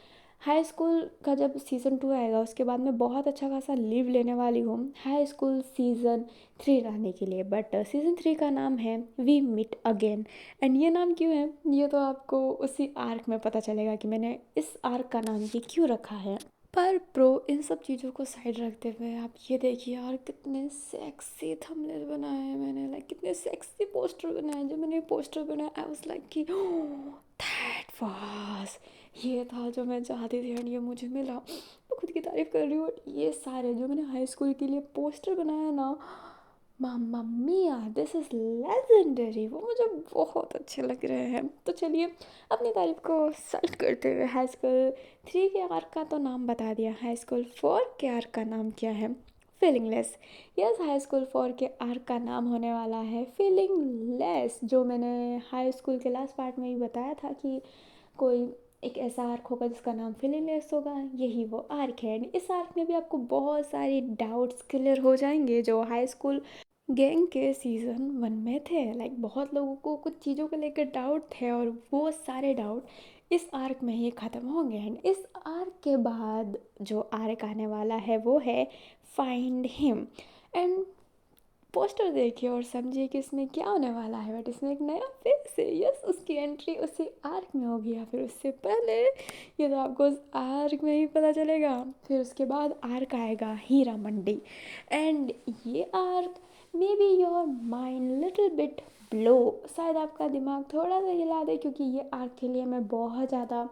S1: हाई स्कूल का जब सीज़न 2 आएगा उसके बाद मैं बहुत अच्छा खासा लीव लेने वाली हूँ हाई स्कूल सीज़न 3 लाने के लिए। बट सीज़न 3 का नाम है वी मीट अगेन। एंड ये नाम क्यों है, ये तो आपको उसी आर्क में पता चलेगा कि मैंने इस आर्क का नाम ये क्यों रखा है। पर प्रो इन सब चीज़ों को साइड रखते हुए आप ये देखिए यार, कितने सेक्सी थंबनेल बनाए हैं मैंने, लाइक कितने सेक्सी पोस्टर बनाए। जब मैंने पोस्टर बनाया आई वाज लाइक कि दैट वाज, ये था जो मैं चाहती थी एंड ये मुझे मिला। मैं खुद की तारीफ़ कर रही हूँ। ये सारे जो मैंने हाई स्कूल के लिए पोस्टर बनाया ना, मामा मिया, दिस इज़ लेजेंडरी, वो मुझे बहुत अच्छे लग रहे हैं। तो चलिए अपनी तारीफ को साइड करते हुए हाई स्कूल 3 के आर्क का तो नाम बता दिया, हाई स्कूल 4 के आर्क का नाम क्या है, feeling less. Yes, high school 4 के आर्क का नाम होने वाला है फीलिंग लेस। जो मैंने हाई स्कूल के लास्ट पार्ट में ही बताया था कि कोई एक ऐसा आर्क होगा जिसका नाम फीलिंग लेस होगा, यही वो आर्क है। इस आर्क में भी आपको बहुत सारी डाउट्स क्लियर हो जाएंगे जो हाई स्कूल गैंग के सीज़न 1 में थे। लाइक बहुत लोगों को कुछ चीज़ों को लेकर डाउट थे और वो सारे डाउट इस आर्क में ही ख़त्म होंगे। एंड इस आर्क के बाद जो आर्क आने वाला है वो है फाइंड हिम। एंड पोस्टर देखिए और समझिए कि इसमें क्या होने वाला है। बट इसमें एक नया फेस है। यस, उसकी एंट्री उसी आर्क में होगी या फिर उससे पहले, ये तो आपको उस आर्क में ही पता चलेगा। फिर उसके बाद आर्क आएगा हीरा मंडी। एंड ये arc may be your mind little bit blow, शायद आपका दिमाग थोड़ा सा हिला दे, क्योंकि ये आर्क के लिए मैं बहुत ज़्यादा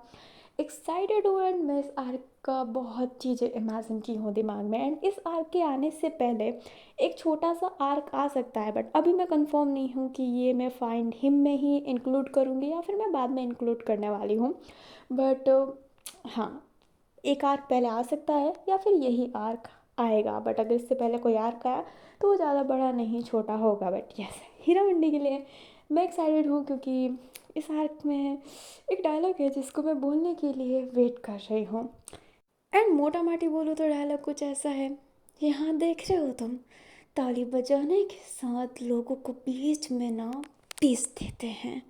S1: एक्साइटेड हूँ। एंड मैं इस आर्क का बहुत चीज़ें इमेजिन की हूँ दिमाग में। एंड इस आर्क के आने से पहले एक छोटा सा आर्क आ सकता है, बट अभी मैं कंफर्म नहीं हूँ कि ये मैं फाइंड हिम में ही इंक्लूड करूँगी या फिर मैं बाद में इंक्लूड करने वाली हूँ। बट हाँ, एक आर्क पहले आ सकता है या फिर यही आर्क आएगा। बट अगर इससे पहले कोई आर्क आया तो वो ज़्यादा बड़ा नहीं छोटा होगा। बट यस, हीरा मंडी के लिए मैं एक्साइटेड हूँ, क्योंकि इस आर्क में एक डायलॉग है जिसको मैं बोलने के लिए वेट कर रही हूँ। एंड मोटा माटी बोलूँ तो डायलॉग कुछ ऐसा है, यहाँ देख रहे हो तुम, ताली बजाने के साथ लोगों को बीच में ना पीस देते हैं।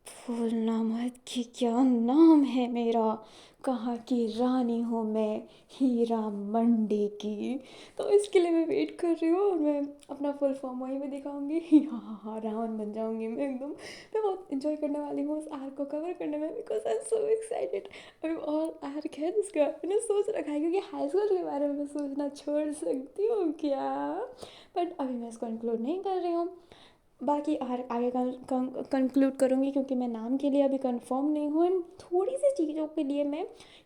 S1: भूलना मत कि क्या नाम है मेरा, कहाँ की रानी हूँ मैं, हीरा मंडी की। तो इसके लिए मैं वेट कर रही हूँ और मैं अपना फुल फॉर्म वहीं पे दिखाऊंगी। हाँ हाँ हाँ, रावण बन जाऊंगी मैं एकदम। मैं बहुत इंजॉय करने वाली हूँ उस आर्क को कवर करने में, because I am so excited. अभी और आर्क है जिसका मैंने सोच रखा है, क्योंकि हाई स्कूल के बारे में मैं सोचना छोड़ सकती हूँ क्या, बट अभी मैं इसको इंक्लूड नहीं कर रही हूँ। बाकी आगे कंक्लूड करूँगी, क्योंकि मैं नाम के लिए अभी कंफर्म नहीं हूँ। एंड थोड़ी सी चीज़ों के लिए मैं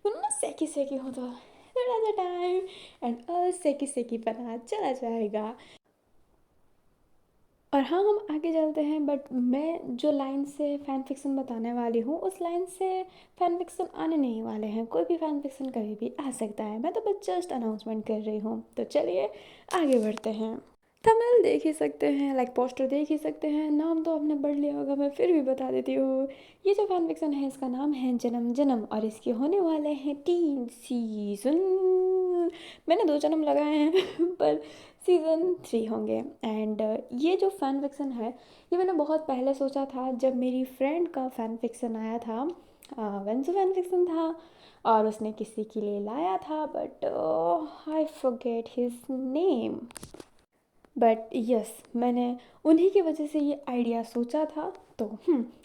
S1: ना सेकी सेकी हूँ, तो थोड़ा सा टाइम एंड सेकी सेकी पना चला जाएगा। और हाँ, हम आगे चलते हैं। बट मैं जो लाइन से फ़ैन फिक्सन बताने वाली हूँ उस लाइन से फ़ैन फिक्सन आने नहीं वाले हैं। कोई भी फ़ैन फिक्सन कभी भी आ सकता है, मैं तो बस जस्ट अनाउंसमेंट कर रही हूँ। तो चलिए आगे बढ़ते हैं। थंबनेल देख ही सकते हैं, लाइक पोस्टर देख ही सकते हैं, नाम तो आपने पढ़ लिया होगा, मैं फिर भी बता देती हूँ। ये जो फैन फिक्सन है इसका नाम है जन्म जन्म, और इसके होने वाले हैं 3 सीज़न। मैंने 2 जन्म लगाए हैं पर सीज़न 3 होंगे। एंड ये जो फैन फिक्सन है ये मैंने बहुत पहले सोचा था, जब मेरी फ्रेंड का फैन फिक्सन आया था, वेंसू फैन फिक्सन था और उसने किसी के लिए लाया था, but I forget his name. But yes, मैंने उन्हीं की वजह से ये आइडिया सोचा था। तो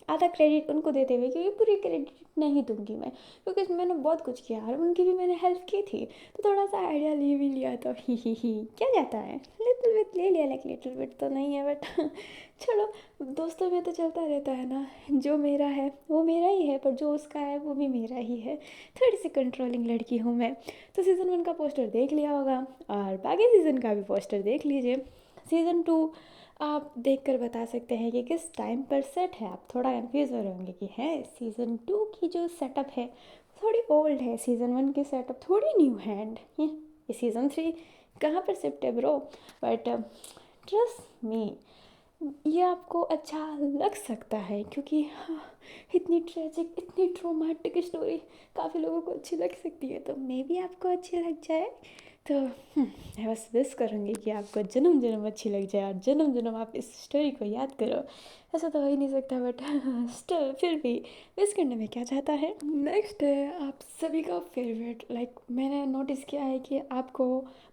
S1: आधा क्रेडिट उनको देते हुए, क्योंकि पूरी क्रेडिट नहीं दूंगी मैं, क्योंकि इसमें मैंने बहुत कुछ किया और उनकी भी मैंने हेल्प की थी। तो थोड़ा सा आइडिया ले भी लिया, तो ही क्या जाता है, लिटिल बिट ले लिया। लाइक लिटिल बिट तो नहीं है बट छोड़ो, दोस्तों में तो चलता रहता है ना, जो मेरा है वो मेरा ही है, पर जो उसका है वो भी मेरा ही है। थोड़ी सी कंट्रोलिंग लड़की हूँ मैं। तो सीज़न 1 का पोस्टर देख लिया होगा और बाकी सीज़न का भी पोस्टर देख लीजिए। सीज़न 2 आप देखकर बता सकते हैं कि किस टाइम पर सेट है। आप थोड़ा कन्फ्यूज़ हो रहे होंगे कि है सीज़न 2 की जो सेटअप है थोड़ी ओल्ड है, सीज़न 1 की सेटअप थोड़ी न्यू है। एंड ये सीज़न 3 कहाँ पर शिफ्ट है ब्रो, बट ट्रस्ट मी ये आपको अच्छा लग सकता है क्योंकि हाँ, इतनी ट्रेजिक इतनी ट्रोमेटिक स्टोरी काफ़ी लोगों को अच्छी लग सकती है, तो मे बी आपको अच्छी लग जाए। तो मैं बस विश करूँगी कि आपको जन्म जन्म अच्छी लग जाए और जन्म जन्म आप इस स्टोरी को याद करो। ऐसा तो हो ही नहीं सकता, बट स्टिल फिर भी विश करने में क्या चाहता है। नेक्स्ट है आप सभी का फेवरेट, लाइक मैंने नोटिस किया है कि आपको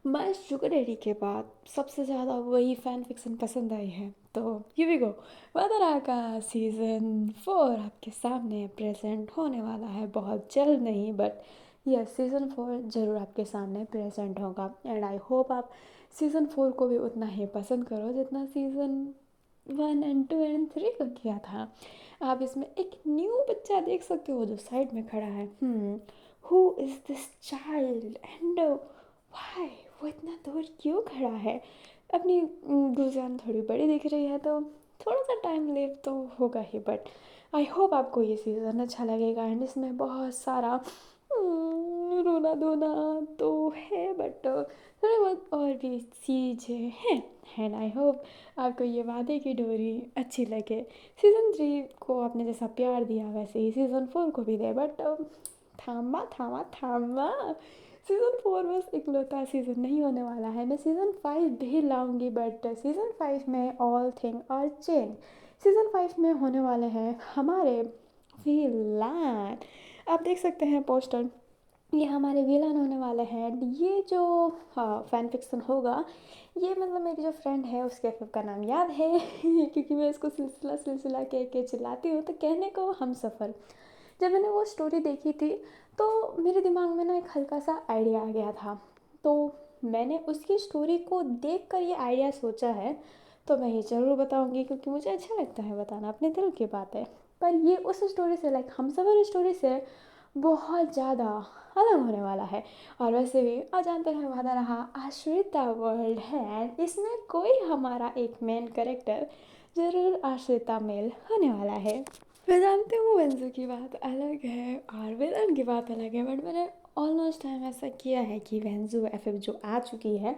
S1: माय शुगर डैडी के बाद सबसे ज़्यादा वही फैन फिक्शन पसंद आई है। तो ये भी गो वदरा का सीज़न 4 आपके सामने प्रेजेंट होने वाला है, बहुत जल्द नहीं बट यस सीज़न 4 ज़रूर आपके सामने प्रेजेंट होगा। एंड आई होप आप सीज़न 4 को भी उतना ही पसंद करो जितना सीज़न 1 एंड 2 एंड 3 को किया था। आप इसमें एक न्यू बच्चा देख सकते हो जो साइड में खड़ा है। Who is this child and why, वो इतना दूर क्यों खड़ा है। अपनी गुलजान थोड़ी बड़ी दिख रही है तो थोड़ा सा टाइम लेव तो होगा ही, बट आई होप आपको ये सीज़न अच्छा लगेगा। एंड इसमें बहुत सारा रोना धोना तो है, बट थोड़े बहुत और भी चीज़ें हैं। एंड आई होप आपको ये वादे की डोरी अच्छी लगे। सीज़न 3 को आपने जैसा प्यार दिया वैसे ही सीज़न 4 को भी दे, बट थामा थामा थामा, सीज़न 4 बस इकलौता सीज़न नहीं होने वाला है। मैं सीज़न 5 भी लाऊंगी, बट सीज़न 5 में all thing are change. Season 5 में होने वाले हैं हमारे विलन। आप देख सकते हैं पोस्टर, ये हमारे विलन होने वाले हैं। ये जो फैन फिक्शन होगा, ये मतलब मेरी जो फ्रेंड है उसके एफ का नाम याद है क्योंकि मैं इसको सिलसिला सिलसिला कह के चिल्लाती हूँ, तो कहने को हम सफ़र। जब मैंने वो स्टोरी देखी थी तो मेरे दिमाग में ना एक हल्का सा आइडिया आ गया था, तो मैंने उसकी स्टोरी को देख कर ये आइडिया सोचा है। तो मैं ये ज़रूर बताऊंगी क्योंकि मुझे अच्छा लगता है बताना, अपने दिल की बात है। पर ये उस स्टोरी से, लाइक हम सफ़र स्टोरी से बहुत ज़्यादा अलग होने वाला है। और वैसे भी आप जानते हैं वादा रहा आश्रिता वर्ल्ड है, इसमें कोई हमारा एक मेन कैरेक्टर ज़रूर आश्रिता मेल होने वाला है। मैं जानती हूँ वेंजू की बात अलग है और विलन की बात अलग है, बट मैंने ऑलमोस्ट टाइम ऐसा किया है कि वेंजू एफ जो आ चुकी है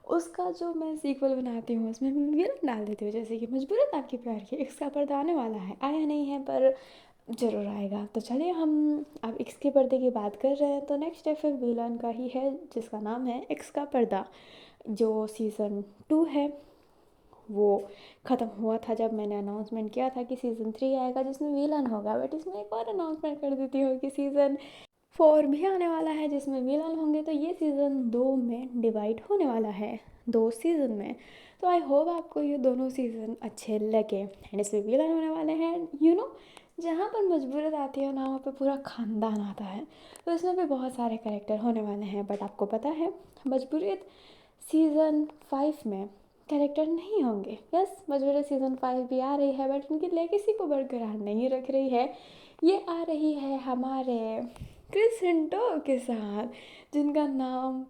S1: उसका जो मैं सीक्वल बनाती हूँ उसमें मैं विलन डाल देती हूँ। जैसे कि मजबूरत आपके प्यार की, इसका पर्दा आने वाला है, आया नहीं है पर ज़रूर आएगा। तो चलिए हम अब एक्स के पर्दे की बात कर रहे हैं, तो नेक्स्ट एफ विलन का ही है जिसका नाम है एक्स का पर्दा। जो सीज़न 2 है वो ख़त्म हुआ था जब मैंने अनाउंसमेंट किया था कि सीज़न 3 आएगा जिसमें विलन होगा, बट इसमें एक और अनाउंसमेंट कर देती हूँ कि सीज़न 4 भी आने वाला है जिसमें विलन होंगे। तो ये सीज़न 2 में डिवाइड होने वाला है 2 सीज़न में। तो आई होप आपको ये दोनों सीज़न अच्छे लगे। एंड इसमें विलन होने वाले हैं जहाँ पर मजबूरत आती है ना वहाँ पर पूरा ख़ानदान आता है, तो इसमें भी बहुत सारे कैरेक्टर होने वाले हैं। बट आपको पता है मजबूरियत सीज़न 5 में कैरेक्टर नहीं होंगे। यस मजबूरी सीज़न 5 भी आ रही है बट उनकी लेगेसी को बरकरार नहीं रख रही है। ये आ रही है हमारे क्रिस हिंटो के साथ, जिनका नाम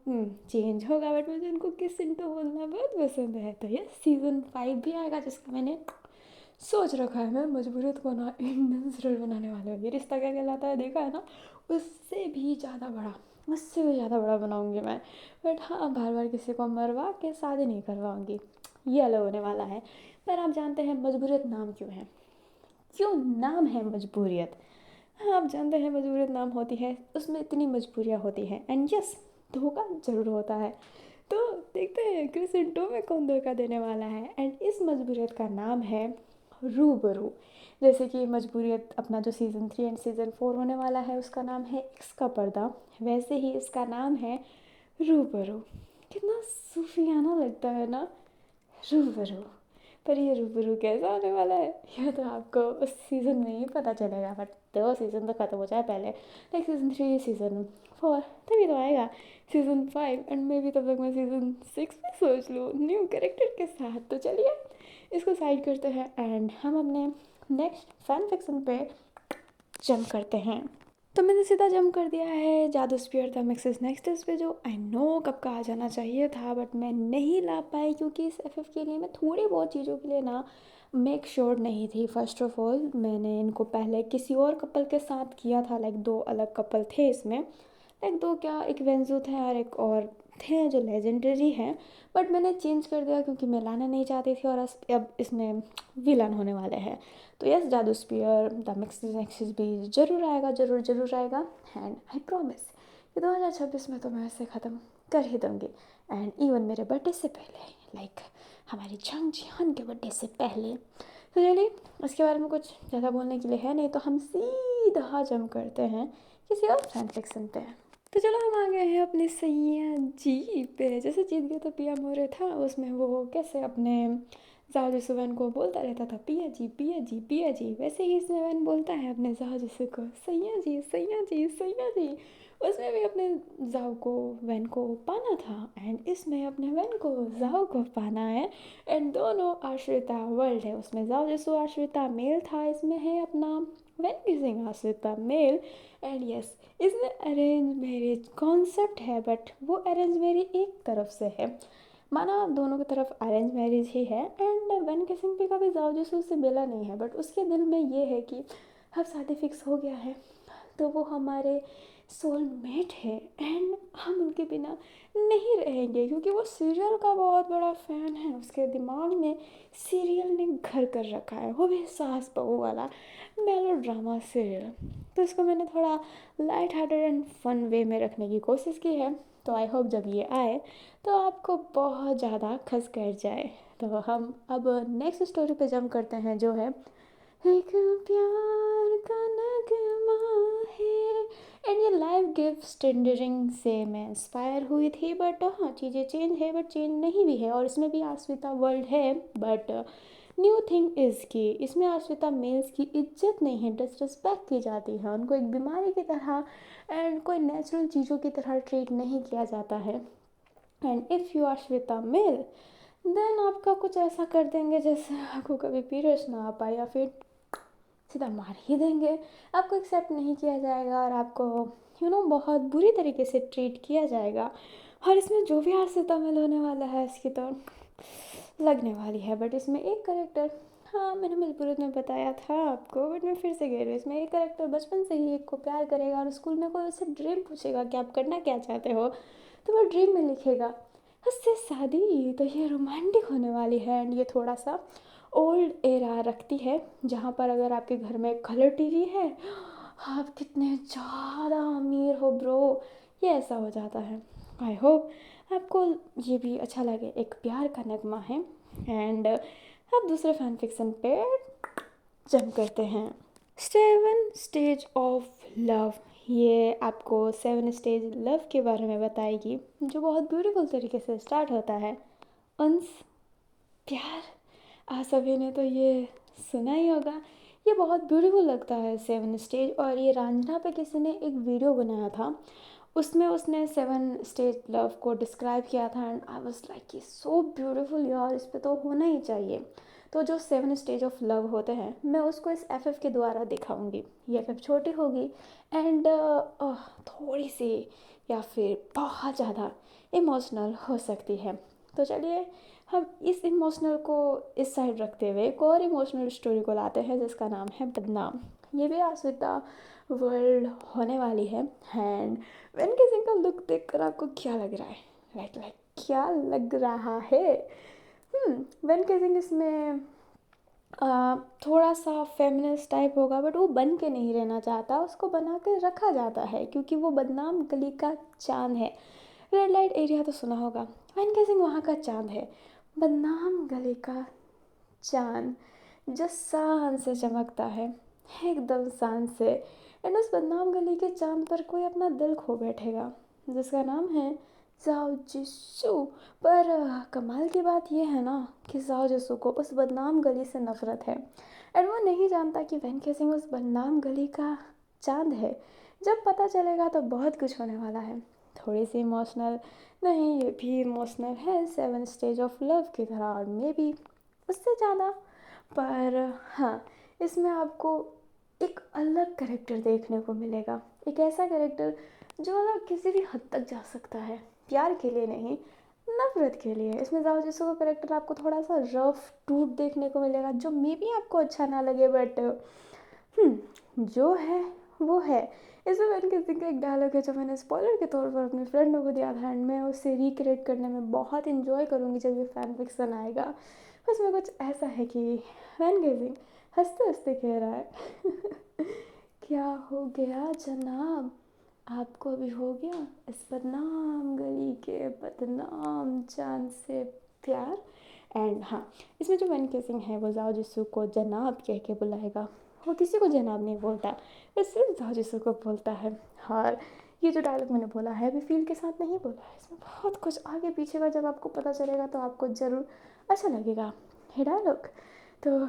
S1: चेंज होगा, बट मुझे उनको क्रिस हिंटो बोलना बहुत पसंद है। तो यस सीज़न 5 भी आएगा जिसका मैंने सोच रखा है। मैं मजबूरियत को ना इंडियन सीरियल बनाने वाले हूँ। ये रिश्ता क्या कहलाता है देखा है ना, उससे भी ज़्यादा बड़ा, उससे भी ज़्यादा बड़ा बनाऊँगी मैं। बट हाँ बार बार किसी को मरवा के शादी नहीं करवाऊँगी, ये अलग होने वाला है। पर आप जानते हैं मजबूरियत नाम क्यों है, क्यों नाम है मजबूरियत। हाँ आप जानते हैं मजबूरियत नाम होती है, उसमें इतनी मजबूरियाँ होती हैं। एंड यस धोखा ज़रूर होता है। तो देखते हैं क्रिस इंटो में कौन धोखा देने वाला है। एंड इस मजबूरियत का नाम है रूबरू। जैसे कि मजबूरियत अपना जो सीज़न 3 एंड सीज़न 4 होने वाला है उसका नाम है एक्स का पर्दा, वैसे ही इसका नाम है रूबरू। कितना सूफियाना लगता है ना रूबरू। पर ये रूबरू कैसा होने वाला है यह तो आपको उस सीज़न में ही पता चलेगा। बट 2 सीज़न तो ख़त्म हो जाए पहले, लाइक सीज़न 3 सीज़न 4 तभी तो आएगा सीज़न 5। एंड मे भी तब तक मैं सीज़न 6 में सोच लूँ न्यू कैरेक्टर के साथ। तो चलिए इसको साइड करते हैं एंड हम अपने नेक्स्ट फैन फिक्शन पे जंप करते हैं। तो मैंने सीधा जंप कर दिया है जादू स्पीयर द मिक्सिस नेक्स्ट पे, जो आई नो कब का आ जाना चाहिए था बट मैं नहीं ला पाई क्योंकि इस एफ के लिए मैं थोड़ी बहुत चीज़ों के लिए ना मेक श्योर नहीं थी। फर्स्ट ऑफ ऑल मैंने इनको पहले किसी और कपल के साथ किया था, लाइक 2 अलग कपल थे इसमें, लाइक 2 क्या, एक वेंजू था और एक और थे जो लेजेंडरी हैं, बट मैंने चेंज कर दिया क्योंकि मैं लाना नहीं चाहती थी और अब इसमें विलन होने वाले हैं। तो यस, जादू स्पीयर द मिक्स एक्सिस भी ज़रूर आएगा, ज़रूर ज़रूर आएगा। एंड आई प्रॉमिस कि 2026 में तो मैं इसे ख़त्म कर ही दूँगी। एंड इवन मेरे बर्थडे से पहले, लाइक हमारी जंग जिहान के बर्थडे से पहले। तो चलिए, उसके बारे में कुछ ज़्यादा बोलने के लिए है नहीं, तो हम सीधा जम करते हैं किसी और फैन फिक्शन पे। तो चलो, हम आ गए हैं अपने सैया जी पे। जैसे जीत गया तो पिया मोरे था, उसमें वो कैसे अपने जाओ जसू वैन को बोलता रहता था पिया जी पिया जी पिया जी, वैसे ही इसमें वैन बोलता है अपने जाओ जसू को सैया जी सैया जी सैया जी। उसमें भी अपने जाओ को वैन को पाना था, एंड इसमें अपने वैन को जाओ को पाना है। एंड दोनों आश्रिता वर्ल्ड है, उसमें जाओ जसू आश्रिता मेल था, इसमें है अपना वैन किसिंग आश्रिता मेल। एंड यस, इसमें अरेंज मैरिज कॉन्सेप्ट है, बट वो अरेंज मैरिज एक तरफ से है, माना दोनों की तरफ अरेंज मैरिज ही है। एंड वन किसिंग भी कभी जाओ जसू से मिला नहीं है, बट उसके दिल में ये है कि अब शादी फिक्स हो गया है तो वो हमारे सोलमेट है एंड हम उनके बिना नहीं रहेंगे, क्योंकि वो सीरियल का बहुत बड़ा फ़ैन है। उसके दिमाग में सीरियल ने घर कर रखा है, वो भी सास बहू वाला मेलो ड्रामा सीरियल। तो इसको मैंने थोड़ा light hearted and fun way में रखने की कोशिश की है। तो आई होप जब ये आए तो आपको बहुत ज़्यादा खस कर जाए। तो हम अब नेक्स्ट स्टोरी पे जंप करते हैं, जो है एक प्यार का नगमा है। एंड ये लाइव गिफ्ट टेंडरिंग से मैं इंस्पायर हुई थी, बट हाँ, चीज़ें चेंज है बट चेंज नहीं भी है, और इसमें भी आश्रिता वर्ल्ड है। बट न्यू थिंग इज़ कि इसमें आश्रिता मेल्स की इज्जत नहीं है, डिसरिस्पेक्ट की जाती है, उनको एक बीमारी की तरह एंड कोई नेचुरल चीज़ों की तरह ट्रीट नहीं किया जाता है। एंड इफ़ यू आश्रिता मेल देन आपका कुछ ऐसा कर देंगे जैसे आपको कभी पीरियड्स ना आ पाए, या फिर सीधा मार ही देंगे। आपको एक्सेप्ट नहीं किया जाएगा और आपको बहुत बुरी तरीके से ट्रीट किया जाएगा। और इसमें जो भी हास्य तमिल होने वाला है इसकी तो लगने वाली है। बट इसमें एक करेक्टर, हाँ मैंने मजबूरत में बताया था आपको, बट मैं फिर से कह रही हूँ, इसमें एक करेक्टर बचपन से ही एक को प्यार करेगा और स्कूल में कोई उससे ड्रीम पूछेगा कि आप करना क्या चाहते हो, तो वो ड्रीम में लिखेगा उससे शादी। तो ये रोमांटिक होने वाली है। एंड ये थोड़ा सा ओल्ड एरा रखती है, जहाँ पर अगर आपके घर में कलर टीवी है, आप कितने ज़्यादा अमीर हो ब्रो, ये ऐसा हो जाता है। आई होप आपको ये भी अच्छा लगे, एक प्यार का नगमा है। एंड अब दूसरे फैन फिक्शन पे जंप करते हैं। 7 स्टेज ऑफ लव, ये आपको 7 स्टेज लव के बारे में बताएगी, जो बहुत ब्यूटीफुल तरीके से स्टार्ट होता है। अंश, प्यार, आप सभी ने तो ये सुना ही होगा, ये बहुत ब्यूटीफुल लगता है 7 स्टेज। और ये रांझना पे किसी ने एक वीडियो बनाया था, उसमें उसने 7 स्टेज लव को डिस्क्राइब किया था, एंड आई वाज लाइक ये सो ब्यूटीफुल यार, इस पे तो होना ही चाहिए। तो जो 7 स्टेज ऑफ लव होते हैं, मैं उसको इस एफ के द्वारा दिखाऊंगी। ये एफ छोटी होगी एंड थोड़ी सी या फिर बहुत ज़्यादा इमोशनल हो सकती है। तो चलिए, हम इस इमोशनल को इस साइड रखते हुए एक और इमोशनल स्टोरी को लाते हैं, जिसका नाम है बदनाम। ये भी आश्रिता वर्ल्ड होने वाली है। एंड वेन किसी का लुक देखकर आपको क्या लग रहा है, लाइक क्या लग रहा है? वेन किसिंग इसमें थोड़ा सा फेमिनिस्ट टाइप होगा, बट वो बन के नहीं रहना चाहता, उसको बना के रखा जाता है क्योंकि वो बदनाम गली का चांद है। रेड लाइट एरिया तो सुना होगा, वेन किसिंग वहाँ का चांद है, बदनाम गली का चांद, जो शान से चमकता है, एकदम शान से। एंड उस बदनाम गली के चांद पर कोई अपना दिल खो बैठेगा, जिसका नाम है जाओ जिसू। पर कमाल की बात यह है ना कि जाओ जिसू को उस बदनाम गली से नफरत है, एंड वो नहीं जानता कि वेन किसिंग उस बदनाम गली का चांद है। जब पता चलेगा तो बहुत कुछ होने वाला है। थोड़ी सी इमोशनल नहीं, ये भी इमोशनल है 7 स्टेज ऑफ लव की तरह, और मे बी उससे ज़्यादा। पर हाँ, इसमें आपको एक अलग कैरेक्टर देखने को मिलेगा, एक ऐसा कैरेक्टर जो किसी भी हद तक जा सकता है, प्यार के लिए नहीं, नफरत के लिए। इसमें जाओ जिसो का कैरेक्टर आपको थोड़ा सा रफ टूट देखने को मिलेगा, जो मे बी आपको अच्छा ना लगे, बट जो है वो है। इसमें वैन किसिंग का एक डायलॉग है जो मैंने स्पॉइलर के तौर पर अपने फ्रेंडों को दिया था, एंड मैं उसे रिक्रिएट करने में बहुत इंजॉय करूँगी जब ये फैन फिक्सन आएगा। उसमें कुछ ऐसा है कि वैन किसिंग हंसते हंसते कह रहा है क्या हो गया जनाब, आपको भी हो गया इस बदनाम गली के बदनाम चांद से प्यार। एंड हाँ, इसमें जो वैन किसिंग है वो जाओ जिसू को जनाब कह के बुलाएगा। वो किसी को जनाब नहीं बोलता, वो सिर्फ जाओ जिसू को बोलता है। और ये जो डायलॉग मैंने बोला है भी फील के साथ नहीं बोला है, इसमें बहुत कुछ आगे पीछे का जब आपको पता चलेगा तो आपको ज़रूर अच्छा लगेगा ये डायलॉग। तो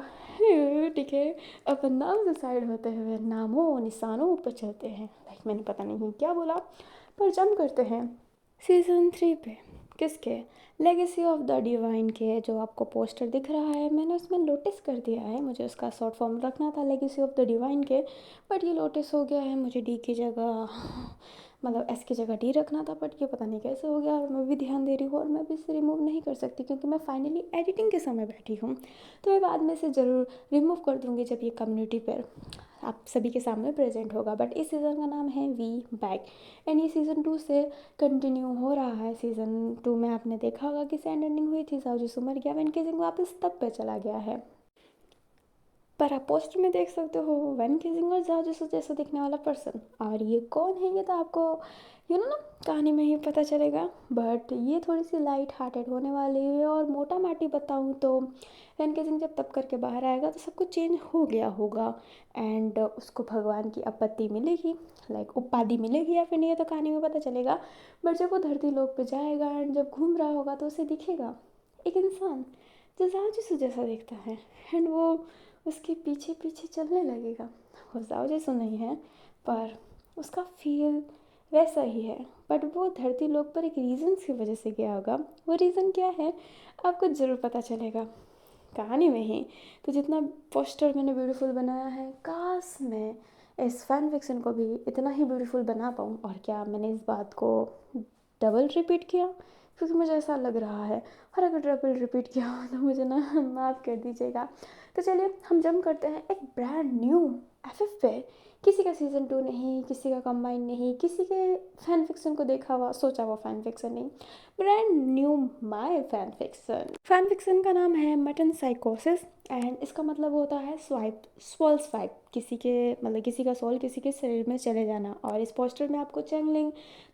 S1: ठीक है, अपन नाम से साइड होते हुए नामों निशानों पर चलते हैं। लाइक मैंने पता नहीं क्या बोला, पर जम करते हैं सीज़न 3 पे। किसके? लेगेसी ऑफ द डिवाइन के। जो आपको पोस्टर दिख रहा है मैंने उसमें लोटिस कर दिया है, मुझे उसका शॉर्ट फॉर्म रखना था लेगेसी ऑफ द डिवाइन के, बट ये लोटिस हो गया है। मुझे डी की जगह मतलब एस की जगह डी रखना था, बट ये पता नहीं कैसे हो गया। और मैं भी ध्यान दे रही हूँ और मैं भी इसे रिमूव नहीं कर सकती क्योंकि मैं फाइनली एडिटिंग के समय बैठी हूँ। तो मैं बाद में इसे ज़रूर रिमूव कर दूँगी जब ये कम्युनिटी पर आप सभी के सामने प्रेजेंट होगा। बट इस सीज़न का नाम है वी बैक, एंड ये सीज़न 2 से कंटिन्यू हो रहा है। सीज़न 2 में आपने देखा होगा कि सैंड एंडिंग हुई थी, जाओ जिसू मर गया, वैन किसिंग वापस तब पे चला गया है। पर आप पोस्टर में देख सकते हो वैन किसिंग और जाओ जिसू जैसा दिखने वाला पर्सन। और ये कौन है ये तो आपको ना कहानी में ही पता चलेगा। बट ये थोड़ी सी लाइट हार्टेड होने वाली है, और मोटा माटी बताऊँ तो वैन किसिंग जब तब करके बाहर आएगा तो सब कुछ चेंज हो गया होगा, एंड उसको भगवान की आपत्ति मिलेगी, लाइक उपाधि मिलेगी या फिर नहीं, है तो कहानी में पता चलेगा। बट जब वो धरती लोक पे जाएगा एंड जब घूम रहा होगा तो उसे दिखेगा एक इंसान जो जाओ जिसू जैसा दिखता है, एंड वो उसके पीछे पीछे चलने लगेगा। वो जाओ जैसू नहीं है पर उसका फील वैसा ही है, बट वो धरती लोक पर एक रीज़न की वजह से गया होगा। वो रीज़न क्या है आपको ज़रूर पता चलेगा कहानी में ही। तो जितना पोस्टर मैंने ब्यूटीफुल बनाया है, काश मैं इस फैन फिक्शन को भी इतना ही ब्यूटीफुल बना पाऊँ। और क्या मैंने इस बात को डबल रिपीट किया क्योंकि मुझे ऐसा लग रहा है, और अगर डबल रिपीट किया हो तो मुझे ना माफ़ कर दीजिएगा। तो चलिए हम जंप करते हैं एक ब्रांड न्यू एफएफ पे। किसी का सीज़न 2 नहीं, किसी का कंबाइन नहीं, किसी के फैन फिक्शन को देखा हुआ सोचा हुआ फैन फिक्शन नहीं, brand new my fan fiction का नाम है मटन साइकोसिस, एंड इसका मतलब होता है स्वाइप, सोल स्वाइप, किसी के मतलब किसी का सोल किसी के शरीर में चले जाना। और इस पोस्टर में आपको चैंगलिंग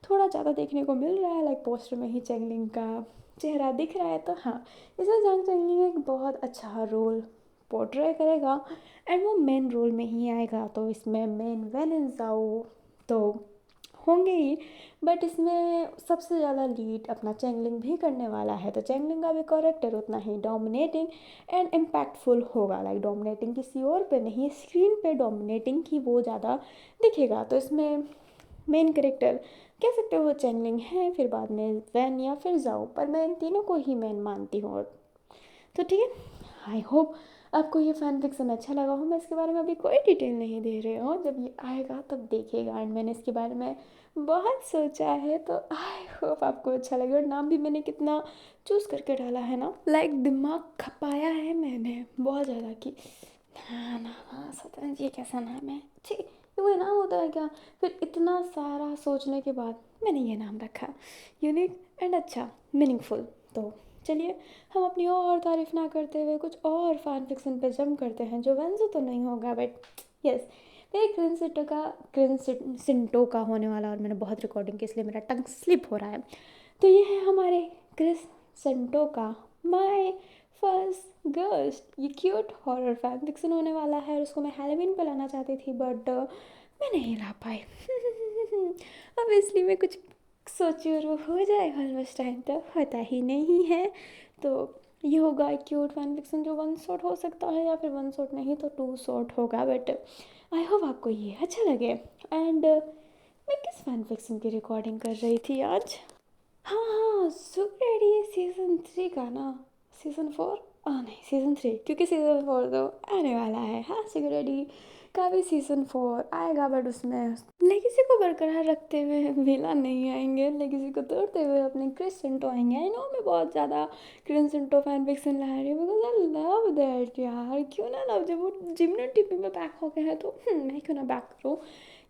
S1: थोड़ा ज़्यादा देखने को मिल रहा है, लाइक पोस्टर में ही चैंगलिंग का चेहरा दिख रहा है। तो हाँ, इसमें जांग चैंगलिंग एक बहुत अच्छा रोल पोर्ट्रे करेगा, एंड वो मेन रोल में ही आएगा। तो इसमें मेन विलेन जाओ तो होंगे ही, बट इसमें सबसे ज़्यादा लीड अपना चैंगलिंग भी करने वाला है। तो चैंगलिंग का भी करेक्टर उतना ही डोमिनेटिंग एंड इम्पैक्टफुल होगा, लाइक डोमिनेटिंग किसी और पे नहीं, स्क्रीन पे डोमिनेटिंग ही वो ज़्यादा दिखेगा। तो इसमें मेन करेक्टर कह सकते हो चैंगलिंग है, फिर बाद में वैन या फिर जाओ, पर मैं इन तीनों को ही मेन मानती हूँ। तो ठीक है, आई होप आपको ये फैन फिक्सन अच्छा लगा हो। मैं इसके बारे में अभी कोई डिटेल नहीं दे रही हूँ, जब ये आएगा तब देखिएगा। एंड मैंने इसके बारे में बहुत सोचा है, तो आई होप आपको अच्छा लगे। और नाम भी मैंने कितना चूज़ करके डाला है ना, लाइक दिमाग खपाया है मैंने बहुत ज़्यादा कि हाँ ना हाँ सतरंज ये कैसा नाम है, ठीक ये कोई नाम होता है क्या। फिर इतना सारा सोचने के बाद मैंने ये नाम रखा, यूनिक एंड अच्छा मीनिंगफुल। तो चलिए हम अपनी और तारीफ ना करते हुए कुछ और फैन फिक्शन पे जम करते हैं, जो वेंजो तो नहीं होगा बट यस मेरे क्रिन सिंटो का होने वाला। और मैंने बहुत रिकॉर्डिंग की इसलिए मेरा टंग स्लिप हो रहा है। तो ये है हमारे क्रिस सेंटो का माय फर्स्ट गर्स्ट। ये क्यूट हॉरर फैन फिक्शन होने वाला है, और उसको मैं हैलोवीन पे लाना चाहती थी बट मैं नहीं ला पाई अब इसलिए मैं कुछ सोची और वो हो जाए ऑलमोस्ट टाइम तो होता ही नहीं है। तो ये होगा एक क्यूट फैन फिक्शन जो वन शॉट हो सकता है, या फिर वन शॉट नहीं तो टू शॉट होगा। बट आई होप आपको ये अच्छा लगे। एंड मैं किस फैन फिक्शन की रिकॉर्डिंग कर रही थी आज, हाँ हाँ सुपर डैडी सीज़न 3 का ना, सीज़न 4 नहीं, सीज़न 3, क्योंकि सीज़न 4 तो आने वाला है। हाँ सिक्योरिटी का भी सीज़न 4 आएगा, बट उसमें लेगेसी को बरकरार रखते हुए विलन नहीं आएंगे, लेगेसी को तोड़ते हुए अपने क्रिस सिंटो आएंगे। आई नो मैं बहुत ज़्यादा क्रिस सिंटो फैन फिक्सन ला रही हूँ, बिकॉज आई लव दैट यार। क्यों ना लव, जब वो जिमना टीवी में बैक हो गया है तो मैं क्यों ना बैक करूँ।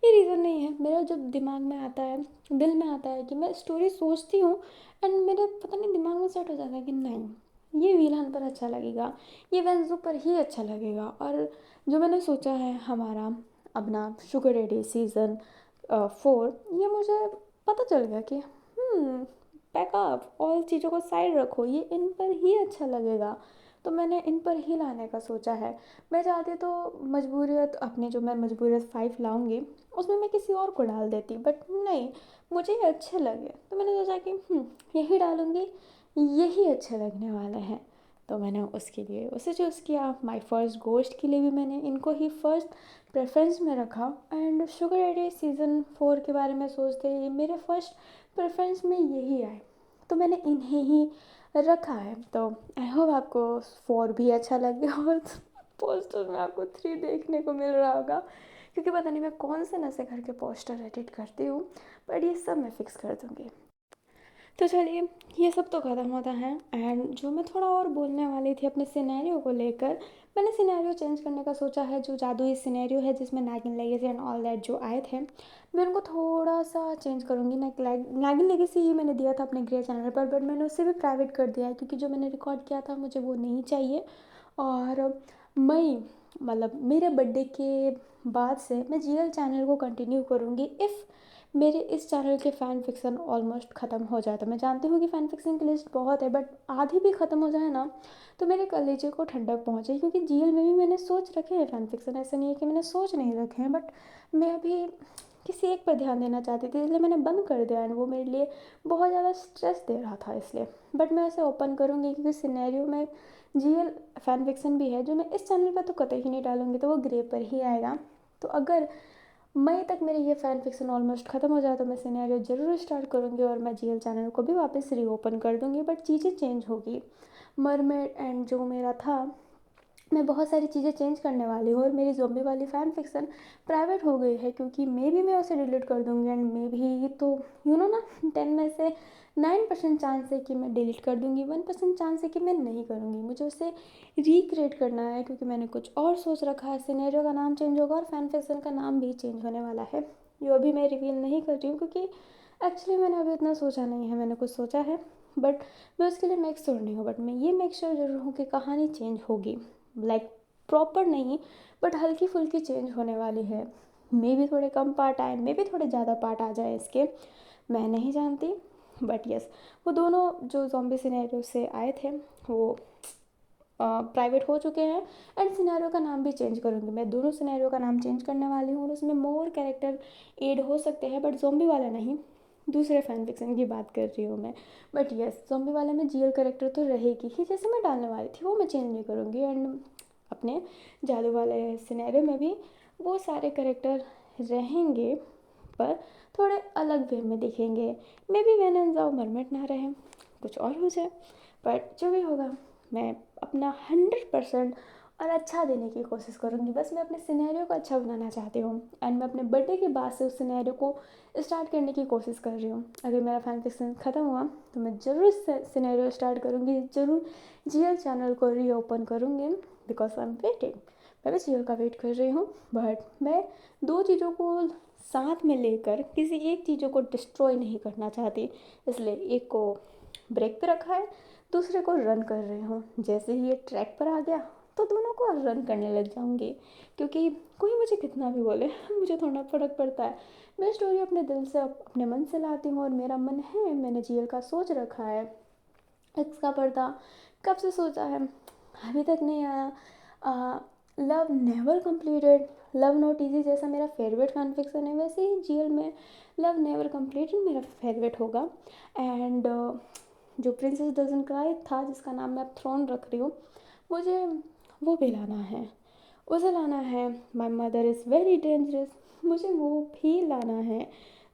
S1: ये रीज़न नहीं है, मेरा जब दिमाग में आता है, दिल में आता है कि मैं स्टोरी सोचती हूँ, एंड मेरे पता नहीं दिमाग में सेट हो जाता है कि नहीं, ये विलन पर अच्छा लगेगा, ये वेंजो पर ही अच्छा लगेगा। और जो मैंने सोचा है हमारा अपना शुगर डैडी सीज़न 4, ये मुझे पता चल गया कि बैकअप ऑल चीज़ों को साइड रखो, ये इन पर ही अच्छा लगेगा, तो मैंने इन पर ही लाने का सोचा है। मैं चाहती तो मजबूरियत अपनी, जो मैं मजबूरियत 5 लाऊंगी उसमें मैं किसी और को डाल देती, बट नहीं, मुझे ये अच्छे लगे तो मैंने सोचा कि यही डालूंगी, यही अच्छे लगने वाले हैं। तो मैंने उसके लिए उसे चूज़ किया। माय फर्स्ट गोश्त के लिए भी मैंने इनको ही फर्स्ट प्रेफरेंस में रखा। एंड शुगर डैडी सीज़न 4 के बारे में सोचते ही मेरे फर्स्ट प्रेफरेंस में यही आए, तो मैंने इन्हें ही रखा है। तो आई होप आपको 4 भी अच्छा लगे, और पोस्टर में आपको 3 देखने को मिल रहा होगा, क्योंकि पता नहीं मैं कौन से नशे करके पोस्टर एडिट करती हूँ, बट ये सब मैं फिक्स कर दूँगी। तो चलिए, ये सब तो ख़त्म होता है। एंड जो मैं थोड़ा और बोलने वाली थी अपने सिनेरियो को लेकर, मैंने सिनेरियो चेंज करने का सोचा है। जो जादुई सिनेरियो है जिसमें नागिन लेगेसी एंड ऑल दैट जो आए थे, मैं उनको थोड़ा सा चेंज करूँगी। नागिन लेगेसी ही मैंने दिया था अपने ग्रे चैनल पर, बट मैंने उससे भी प्राइवेट कर दिया है, क्योंकि जो मैंने रिकॉर्ड किया था मुझे वो नहीं चाहिए। और मई मतलब मेरे बर्थडे के बाद से मैं जीएल चैनल को कंटिन्यू करूँगी, इफ़ मेरे इस चैनल के फ़ैन फिक्सन ऑलमोस्ट ख़त्म हो जाए तो। मैं जानती हूँ कि फ़ैन फिक्सन की लिस्ट बहुत है, बट आधी भी ख़त्म हो जाए ना तो मेरे कलेजे को ठंडक पहुँचे, क्योंकि जीएल में भी मैंने सोच रखे हैं फ़ैन फिक्सन, ऐसा नहीं है कि मैंने सोच नहीं रखे हैं, बट मैं अभी किसी एक पर ध्यान देना चाहती थी, इसलिए मैंने बंद कर दिया। एंड वो मेरे लिए बहुत ज़्यादा स्ट्रेस दे रहा था, इसलिए। बट मैं इसे ओपन करूँगी, क्योंकि सिनेरियो में जीएल फ़ैन फिक्सन भी है जो मैं इस चैनल पर तो कतई ही नहीं डालूँगी, तो वो ग्रे पर ही आएगा। तो अगर मई तक मेरी ये फ़ैन फिक्सन ऑलमोस्ट ख़त्म हो जाए तो मैं सिनेरियो ज़रूर स्टार्ट करूँगी, और मैं जीएल चैनल को भी वापस रीओपन कर दूँगी, बट चीज़ें चेंज होगी। मरमेड एंड जो मेरा था, मैं बहुत सारी चीज़ें चेंज करने वाली हूँ, और मेरी ज़ॉम्बी वाली फ़ैन फिक्सन प्राइवेट हो गई है, क्योंकि मे भी मैं उसे डिलीट कर दूँगी, एंड मे भी तो ना 10 में से 9% चांस है कि मैं डिलीट कर दूँगी, 1% चांस है कि मैं नहीं करूँगी। मुझे उसे रिक्रिएट करना है, क्योंकि मैंने कुछ और सोच रखा है। सिनेरियो का नाम चेंज होगा, और फ़ैन फिक्सन का नाम भी चेंज होने वाला है। ये अभी मैं रिवील नहीं कर रही हूँ, क्योंकि एक्चुअली मैंने अभी इतना सोचा नहीं है। मैंने कुछ सोचा है, बट मैं उसके लिए मेक श्योर नहीं हूँ। बट मैं ये मेक श्योर ज़रूर हूँ कि कहानी चेंज होगी, लाइक प्रॉपर नहीं, बट हल्की फुल्की चेंज होने वाली है। मे भी थोड़े कम पार्ट आए, मे भी थोड़े ज़्यादा पार्ट आ जाए इसके, मैं नहीं जानती। बट यस, वो दोनों जो ज़ॉम्बी सिनेरियो से आए थे वो प्राइवेट हो चुके हैं। एंड सिनेरियो का नाम भी चेंज करूँगी मैं, दोनों सिनेरियो का नाम चेंज करने वाली हूँ, और उसमें मोर कैरेक्टर ऐड हो सकते हैं, बट ज़ॉम्बी वाला नहीं, दूसरे फ़ैन फिक्सन की बात कर रही हूँ मैं। बट यस, ज़ॉम्बी वाले में जीएल कैरेक्टर तो रहेगी ही, जैसे मैं डालने वाली थी वो मैं चेंज नहीं करूँगी। एंड अपने जादू वाले सिनेरियो में भी वो सारे कैरेक्टर रहेंगे, पर थोड़े अलग वे में दिखेंगे। मे बी वैन एंड जाओ मरमेट ना रहे, कुछ और हो जाए, बट जो भी होगा मैं अपना 100% और अच्छा देने की कोशिश करूँगी। बस मैं अपने सिनेरियो को अच्छा बनाना चाहती हूँ, एंड मैं अपने बर्थडे के बाद से उस सिनेरियो को स्टार्ट करने की कोशिश कर रही हूँ। अगर मेरा फैन फिक्सन ख़त्म हुआ तो मैं ज़रूर सिनेरियो स्टार्ट करूँगी, ज़रूर जीएल चैनल को रीओपन करूँगी, बिकॉज आई एम वेटिंग। मैं भी जीएल का वेट कर रही हूँ, बट मैं दो चीज़ों को साथ में लेकर किसी एक चीज़ों को डिस्ट्रॉय नहीं करना चाहती, इसलिए एक को ब्रेक पे रखा है, दूसरे को रन कर रही हूँ। जैसे ही ये ट्रैक पर आ गया तो दोनों को रन करने लग जाऊँगी, क्योंकि कोई मुझे कितना भी बोले मुझे थोड़ा फ़र्क पड़ता है। मैं स्टोरी अपने दिल से अपने मन से लाती हूँ, और मेरा मन है, मैंने जीएल का सोच रखा है। इसका पर्दा कब से सोचा है, अभी तक नहीं आया। Love never completed, love not easy जैसा मेरा फेवरेट फैन फिक्सन है, वैसे ही जीएल में लव नेवर कंप्लीटेड मेरा फेवरेट होगा। एंड जो प्रिंसेस डजंट क्राई था, जिसका नाम मैं अब थ्रोन रख रही हूँ, मुझे वो भी लाना है, उसे लाना है। My mother is very dangerous, मुझे वो भी लाना है।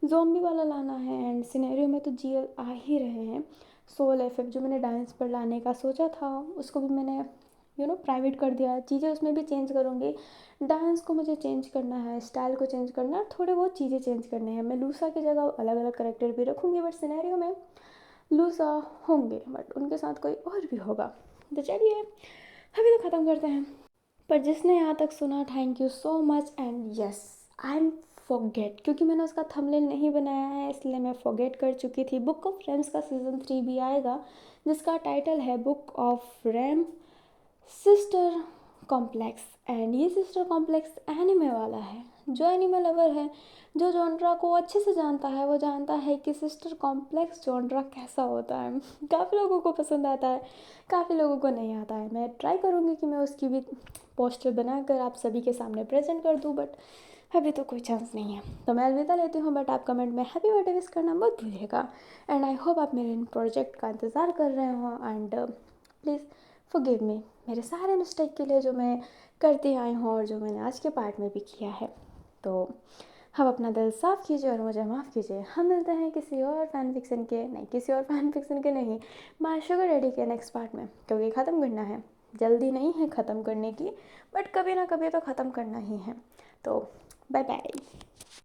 S1: ज़ॉम्बी वाला लाना है, एंड सिनेरियो में तो जीएल आ ही रहे हैं, सोल एफ जो मैंने डांस पर लाने का सोचा था उसको भी मैंने प्राइवेट कर दिया। चीज़ें उसमें भी चेंज करूँगी। डांस को मुझे चेंज करना है, स्टाइल को चेंज करना है, थोड़े बहुत चीज़ें चेंज करने हैं। मैं लूसा की जगह अलग अलग करेक्टर भी रखूँगी, बट सिनेरियो में लूसा होंगे, बट उनके साथ कोई और भी होगा। तो चलिए अभी तो ख़त्म करते हैं। पर जिसने यहाँ तक सुना, thank you so much. And yes, I am forget, क्योंकि मैंने उसका थंबनेल नहीं बनाया है इसलिए मैं फॉरगेट कर चुकी थी। बुक ऑफ रेम्स का सीज़न 3 भी आएगा, जिसका टाइटल है बुक ऑफ रेम सिस्टर कॉम्प्लेक्स। एंड ये सिस्टर कॉम्प्लेक्स एनिमे वाला है। जो एनिमे लवर है, जो जॉनरा को अच्छे से जानता है, वो जानता है कि सिस्टर कॉम्प्लेक्स जॉनरा कैसा होता है। काफ़ी लोगों को पसंद आता है, काफ़ी लोगों को नहीं आता है। मैं ट्राई करूँगी कि मैं उसकी भी पोस्टर बनाकर आप सभी के सामने प्रेजेंट कर दूँ, बट अभी तो कोई चांस नहीं है। तो मैं अलविदा लेती हूँ, बट आप कमेंट में हैप्पी बर्थडे विश करना मत भूलिएगा। एंड आई होप आप मेरे इन प्रोजेक्ट का इंतज़ार कर रहे हो। एंड प्लीज़ फॉरगिव मी मेरे सारे मिस्टेक के लिए जो मैं करती आई हूँ और जो मैंने आज के पार्ट में भी किया है। तो हम अपना दिल साफ़ कीजिए और मुझे माफ़ कीजिए। हम मिलते हैं किसी और फैन फिक्सन के नहीं, माय शुगर डैडी के नेक्स्ट पार्ट में, क्योंकि ख़त्म करना है। जल्दी नहीं है ख़त्म करने की, बट कभी ना कभी तो ख़त्म करना ही है। तो बाय बाय।